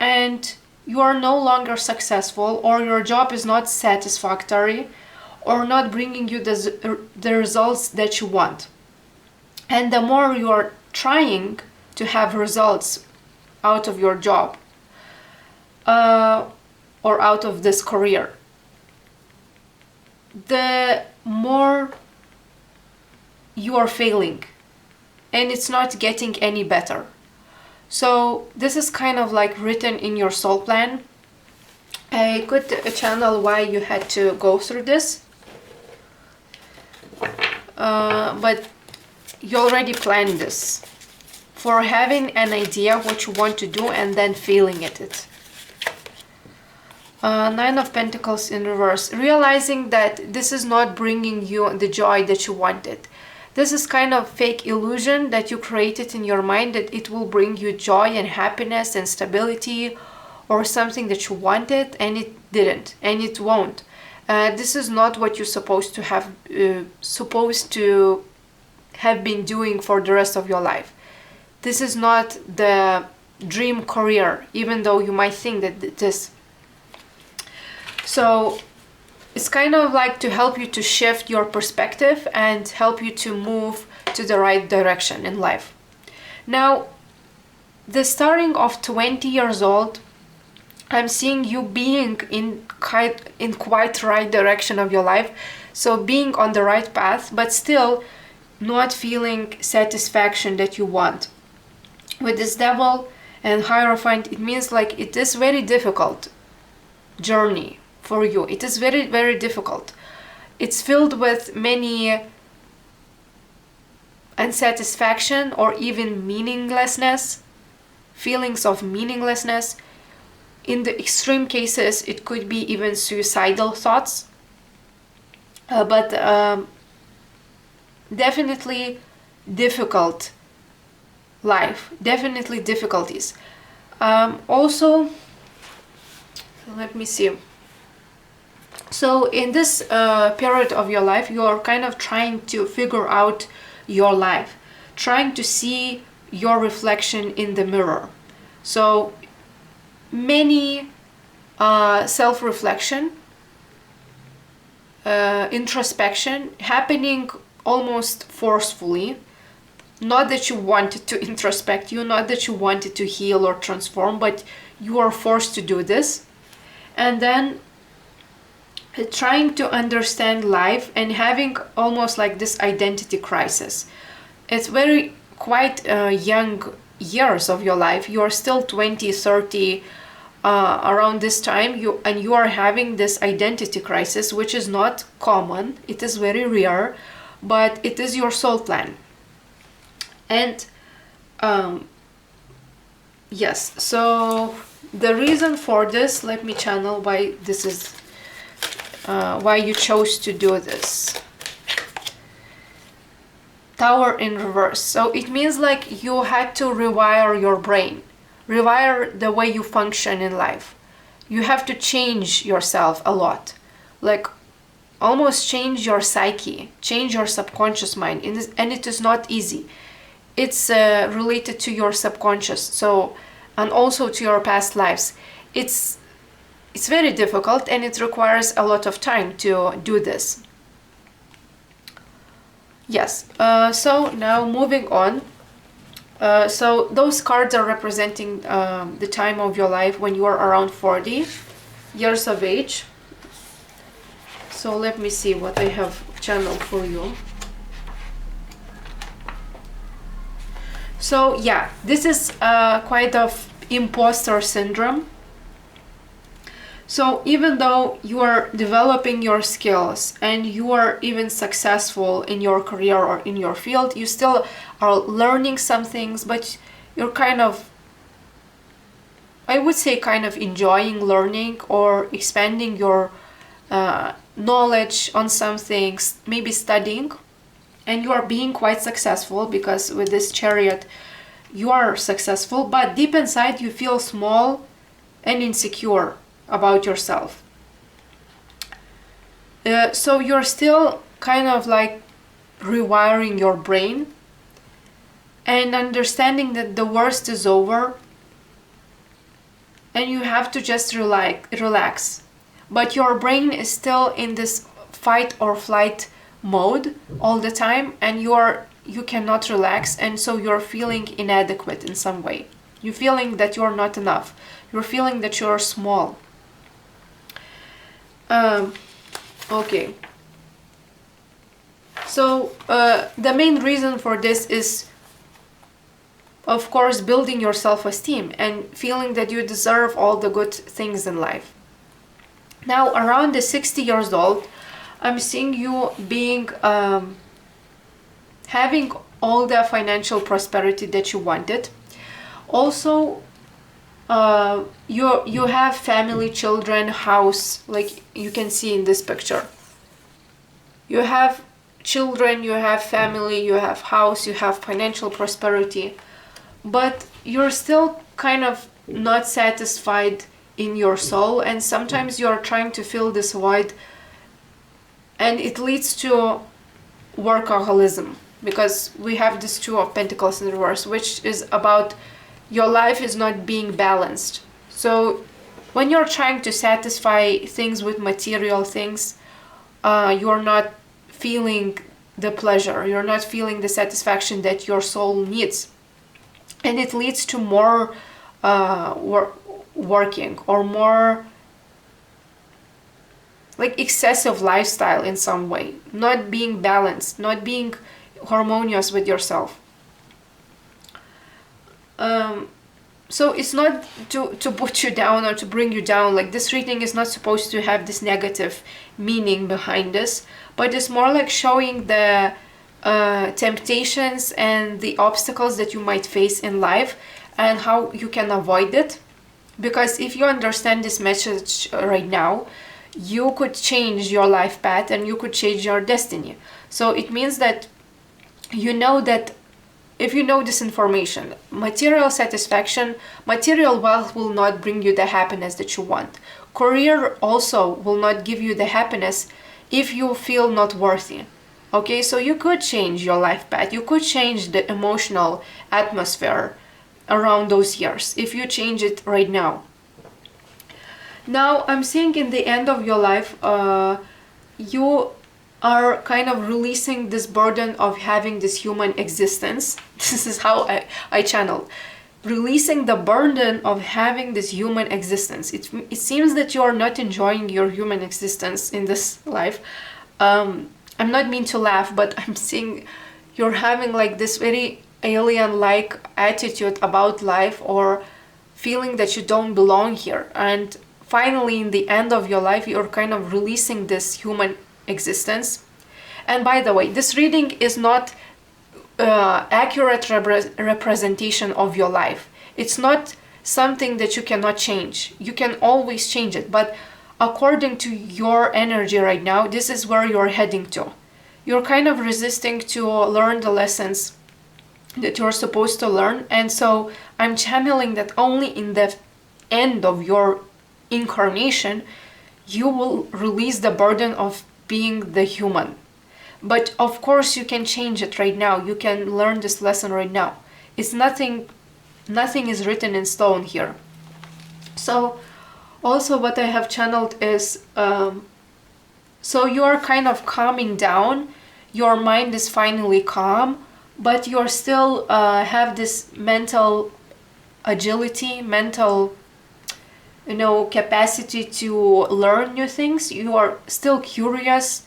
and you are no longer successful, or your job is not satisfactory or not bringing you the results that you want. And the more you are trying to have results out of your job or out of this career, the more you are failing and it's not getting any better. So this is kind of like written in your soul plan. I could channel why you had to go through this, but you already planned this, for having an idea what you want to do and then failing at it. Nine of Pentacles in reverse, realizing that this is not bringing you the joy that you wanted. This is kind of fake illusion that you created in your mind that it will bring you joy and happiness and stability or something that you wanted, and it didn't, and it won't. This is not what you're supposed to have been doing for the rest of your life. This is not the dream career, even though you might think that it is. So it's kind of like to help you to shift your perspective and help you to move to the right direction in life. Now, the starting of 20 years old, I'm seeing you being in quite right direction of your life. So being on the right path, but still not feeling satisfaction that you want. With this Devil and Hierophant, it means like it is very difficult journey for you. It is very, very difficult. It's filled with many unsatisfaction or even meaninglessness, feelings of meaninglessness. In the extreme cases, it could be even suicidal thoughts. But definitely difficult life, definitely difficulties. Also, let me see. So in this period of your life, you are kind of trying to figure out your life, trying to see your reflection in the mirror. So many self-reflection, introspection happening almost forcefully. Not that you wanted to introspect you, not that you wanted to heal or transform, but you are forced to do this. And then trying to understand life and having almost like this identity crisis. It's very quite young years of your life. You are still 20, 30, around this time, you are having this identity crisis, which is not common. It is very rare, but it is your soul plan. And yes, so the reason for this, let me channel why this is why you chose to do this. Tower in reverse. So it means like you had to rewire your brain, rewire the way you function in life. You have to change yourself a lot, like almost change your psyche, change your subconscious mind. And it is not easy. It's related to your subconscious, so, and also to your past lives. It's very difficult, and it requires a lot of time to do this. Yes, so now moving on. So those cards are representing the time of your life when you are around 40 years of age. So let me see what I have channeled for you. So yeah, this is quite of imposter syndrome. So even though you are developing your skills and you are even successful in your career or in your field, you still are learning some things, but you're kind of, I would say, kind of enjoying learning or expanding your knowledge on some things, maybe studying, and you are being quite successful because with this Chariot, you are successful, but deep inside you feel small and insecure about yourself. So you're still kind of like rewiring your brain and understanding that the worst is over and you have to just relax. But your brain is still in this fight or flight mode all the time, and you cannot relax, and so you're feeling inadequate in some way. You're feeling that you're not enough. You're feeling that you're small. Okay. So the main reason for this is, of course, building your self-esteem and feeling that you deserve all the good things in life. Now, around the 60 years old, I'm seeing you being having all the financial prosperity that you wanted. Also, you have family, children, house, like you can see in this picture. You have children, you have family, you have house, you have financial prosperity, but you're still kind of not satisfied in your soul, and sometimes you're trying to fill this void, and it leads to workaholism, because we have this Two of Pentacles in reverse, which is about your life is not being balanced. So when you're trying to satisfy things with material things, you're not feeling the pleasure, you're not feeling the satisfaction that your soul needs, and it leads to more working or more like excessive lifestyle in some way, not being balanced, not being harmonious with yourself. So it's not to put you down or to bring you down. Like, this reading is not supposed to have this negative meaning behind this, but it's more like showing the temptations and the obstacles that you might face in life and how you can avoid it. Because if you understand this message right now, you could change your life path and you could change your destiny. So it means that you know that if you know this information, material satisfaction, material wealth will not bring you the happiness that you want. Career also will not give you the happiness if you feel not worthy. Okay, so you could change your life path. You could change the emotional atmosphere around those years if you change it right now. Now, I'm seeing in the end of your life, you are kind of releasing this burden of having this human existence. This is how I channeled. releasing the burden of having this human existence. It seems that you are not enjoying your human existence in this life. I'm not mean to laugh, but I'm seeing you're having like this very alien-like attitude about life, or feeling that you don't belong here. And finally, in the end of your life, you're kind of releasing this human existence. And by the way, this reading is not accurate representation of your life. It's not something that you cannot change. You can always change it, but according to your energy right now, this is where you're heading to. You're kind of resisting to learn the lessons that you're supposed to learn, and so I'm channeling that only in the end of your incarnation you will release the burden of being the human. But of course you can change it right now. You can learn this lesson right now. It's nothing is written in stone here. So also what I have channeled is so you are kind of calming down. Your mind is finally calm, but you're still have this mental agility, mental capacity to learn new things. You are still curious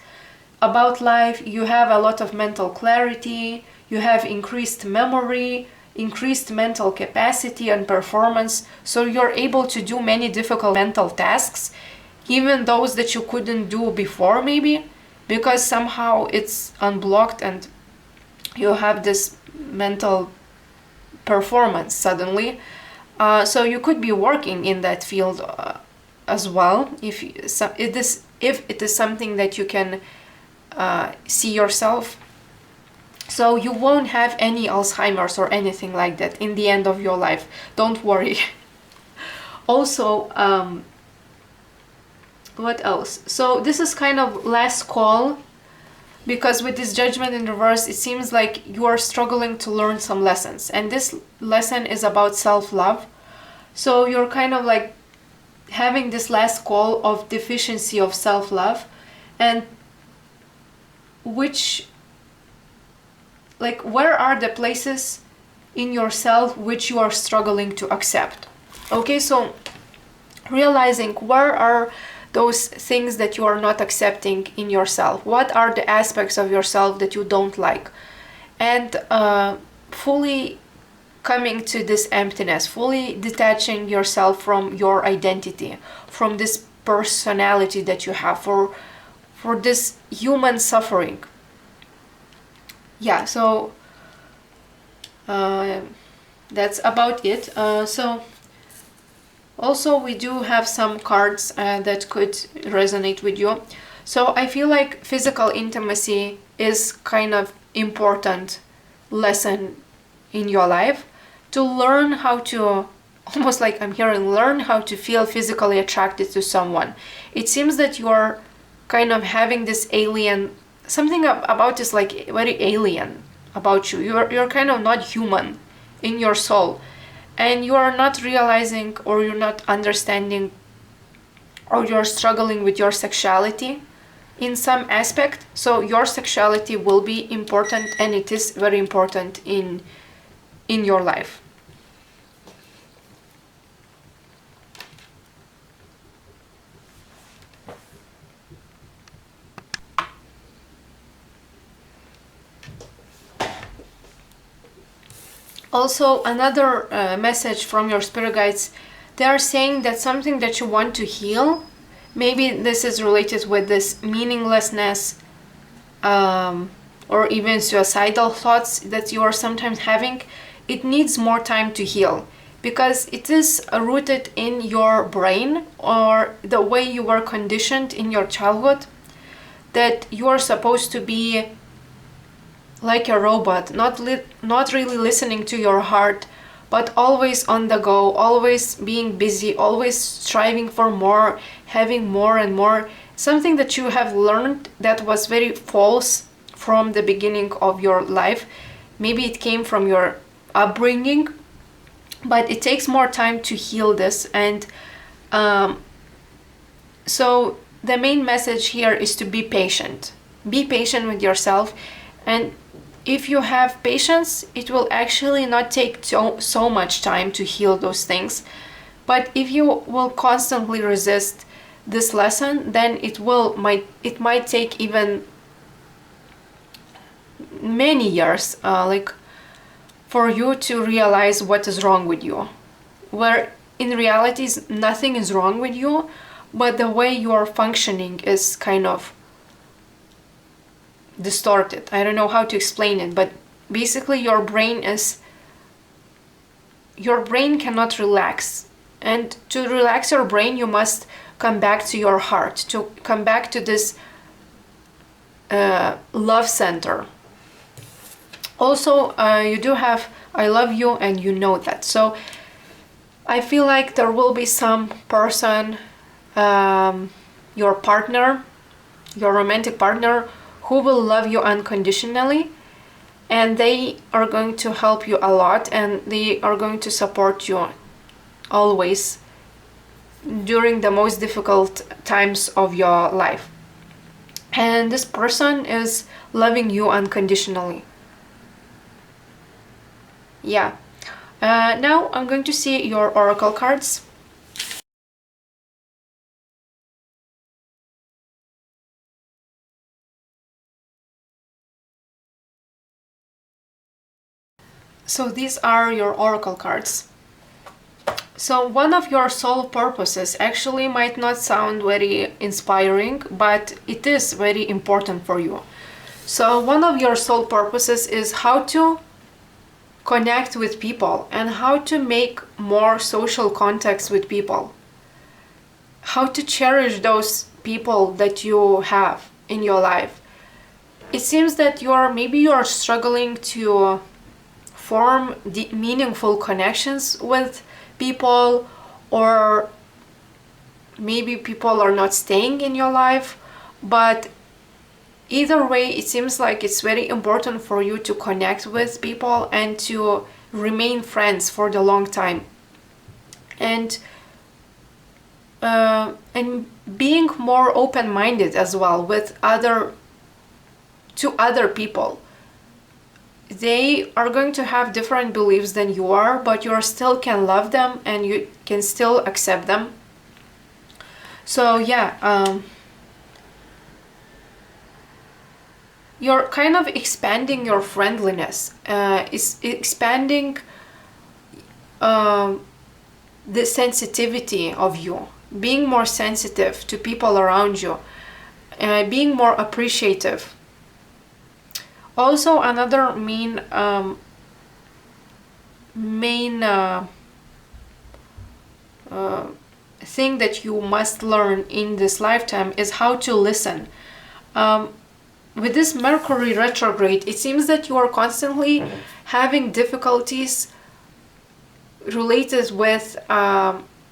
about life. You have a lot of mental clarity. You have increased memory, increased mental capacity and performance. So you're able to do many difficult mental tasks, even those that you couldn't do before, maybe because somehow it's unblocked and you have this mental performance suddenly. So you could be working in that field as well, if it is something that you can see yourself. So you won't have any Alzheimer's or anything like that in the end of your life. Don't worry. Also, what else? So this is kind of last call, because with this judgment in reverse, it seems like you are struggling to learn some lessons. And this lesson is about self-love. So you're kind of like having this last call of deficiency of self-love, and where are the places in yourself which you are struggling to accept? Okay, so realizing where are those things that you are not accepting in yourself. What are the aspects of yourself that you don't like? And fully coming to this emptiness, fully detaching yourself from your identity, from this personality that you have, for this human suffering. Yeah, so that's about it. So also we do have some cards that could resonate with you. So I feel like physical intimacy is kind of important lesson in your life, to learn how to, almost like I'm hearing, learn how to feel physically attracted to someone. It seems that you're kind of having this alien, something about this like very alien about you. You're kind of not human in your soul, and you are not realizing, or you're not understanding, or you're struggling with your sexuality in some aspect. So your sexuality will be important, and it is very important in your life. Also, another message from your spirit guides, they are saying that something that you want to heal, maybe this is related with this meaninglessness, or even suicidal thoughts that you are sometimes having. It needs more time to heal, because it is rooted in your brain, or the way you were conditioned in your childhood, that you are supposed to be like a robot, not really listening to your heart, but always on the go, always being busy, always striving for more, having more and more. Something that you have learned that was very false from the beginning of your life. Maybe it came from your upbringing, but it takes more time to heal this. And so the main message here is to be patient. Be patient with yourself, and if you have patience, it will actually not take so much time to heal those things. But if you will constantly resist this lesson, then it might take even many years, like for you to realize what is wrong with you, where in reality nothing is wrong with you, but the way you are functioning is kind of distorted. I don't know how to explain it, but basically your brain cannot relax. And to relax your brain, you must come back to your heart, to come back to this love center. Also, you do have I love you, and you know that. So I feel like there will be some person, your partner, your romantic partner, who will love you unconditionally, and they are going to help you a lot, and they are going to support you always during the most difficult times of your life. And this person is loving you unconditionally. Yeah. Now I'm going to see your oracle cards. So these are your oracle cards. So one of your soul purposes actually might not sound very inspiring, but it is very important for you. So one of your soul purposes is how to connect with people and how to make more social contacts with people. How to cherish those people that you have in your life. It seems that maybe you are struggling to form meaningful connections with people, or maybe people are not staying in your life, but either way, it seems like it's very important for you to connect with people and to remain friends for the long time, and being more open-minded as well with other people. They are going to have different beliefs than you are, but you still can love them and you can still accept them. So yeah, you're kind of expanding your friendliness, is expanding the sensitivity of you, being more sensitive to people around you, being more appreciative. Also, another main thing that you must learn in this lifetime is how to listen. With this Mercury retrograde, it seems that you are constantly having difficulties related with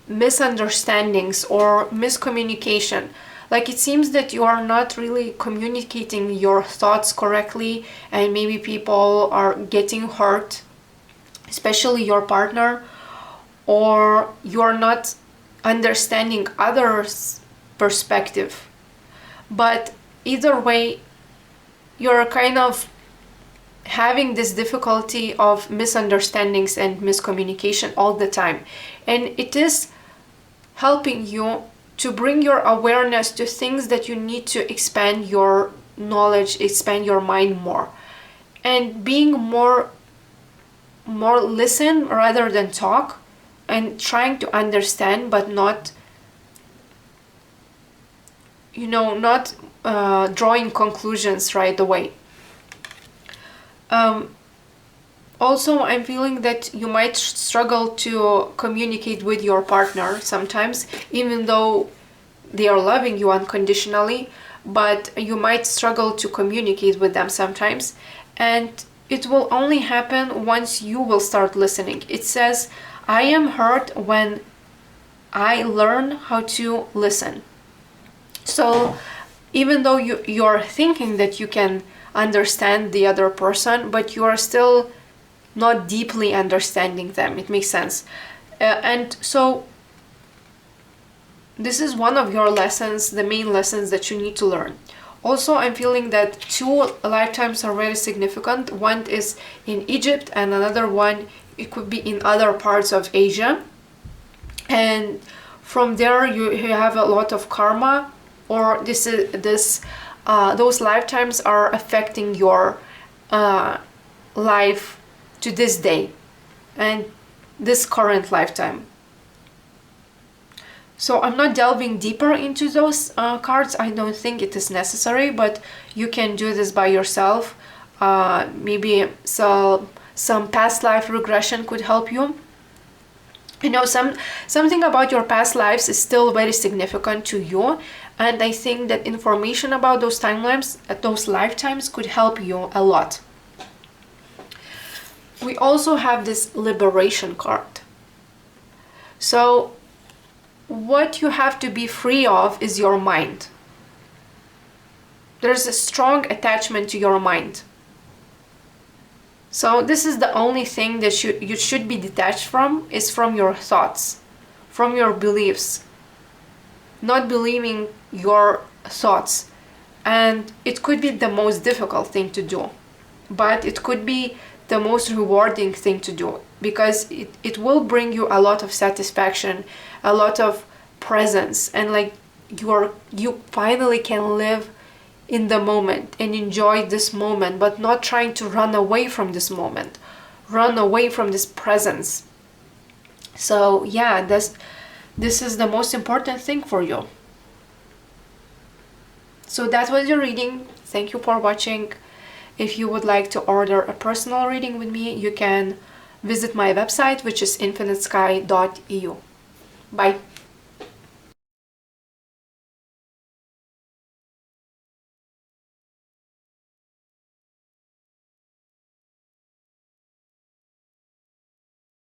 misunderstandings or miscommunication. Like, it seems that you are not really communicating your thoughts correctly, and maybe people are getting hurt, especially your partner, or you're not understanding others' perspective. But either way, you're kind of having this difficulty of misunderstandings and miscommunication all the time. And it is helping you to bring your awareness to things that you need to expand your knowledge, expand your mind more, and being more listen rather than talk, and trying to understand, but not drawing conclusions right away. Also, I'm feeling that you might struggle to communicate with your partner sometimes, even though they are loving you unconditionally, but you might struggle to communicate with them sometimes. And it will only happen once you will start listening. It says, I am hurt when I learn how to listen. So even though you're thinking that you can understand the other person, but you are still not deeply understanding them. It makes sense. And so this is one of your lessons, the main lessons that you need to learn. Also, I'm feeling that 2 lifetimes are very significant. One is in Egypt and another one, it could be in other parts of Asia. And from there you have a lot of karma, or those lifetimes are affecting your life to this day and this current lifetime. So I'm not delving deeper into those cards. I don't think it is necessary, but you can do this by yourself. Maybe some past life regression could help you. You know, something about your past lives is still very significant to you, and I think that information about those timelines, those lifetimes, could help you a lot. We also have this liberation card. So what you have to be free of is your mind. There's a strong attachment to your mind. So this is the only thing that you should be detached from, is from your thoughts, from your beliefs, not believing your thoughts. And it could be the most difficult thing to do, but it could be the most rewarding thing to do, because it will bring you a lot of satisfaction, a lot of presence, and like you finally can live in the moment and enjoy this moment, but not trying to run away from this moment, run away from this presence. So yeah, this is the most important thing for you. So that was your reading. Thank you for watching. If you would like to order a personal reading with me, you can visit my website, which is infinitesky.eu. Bye.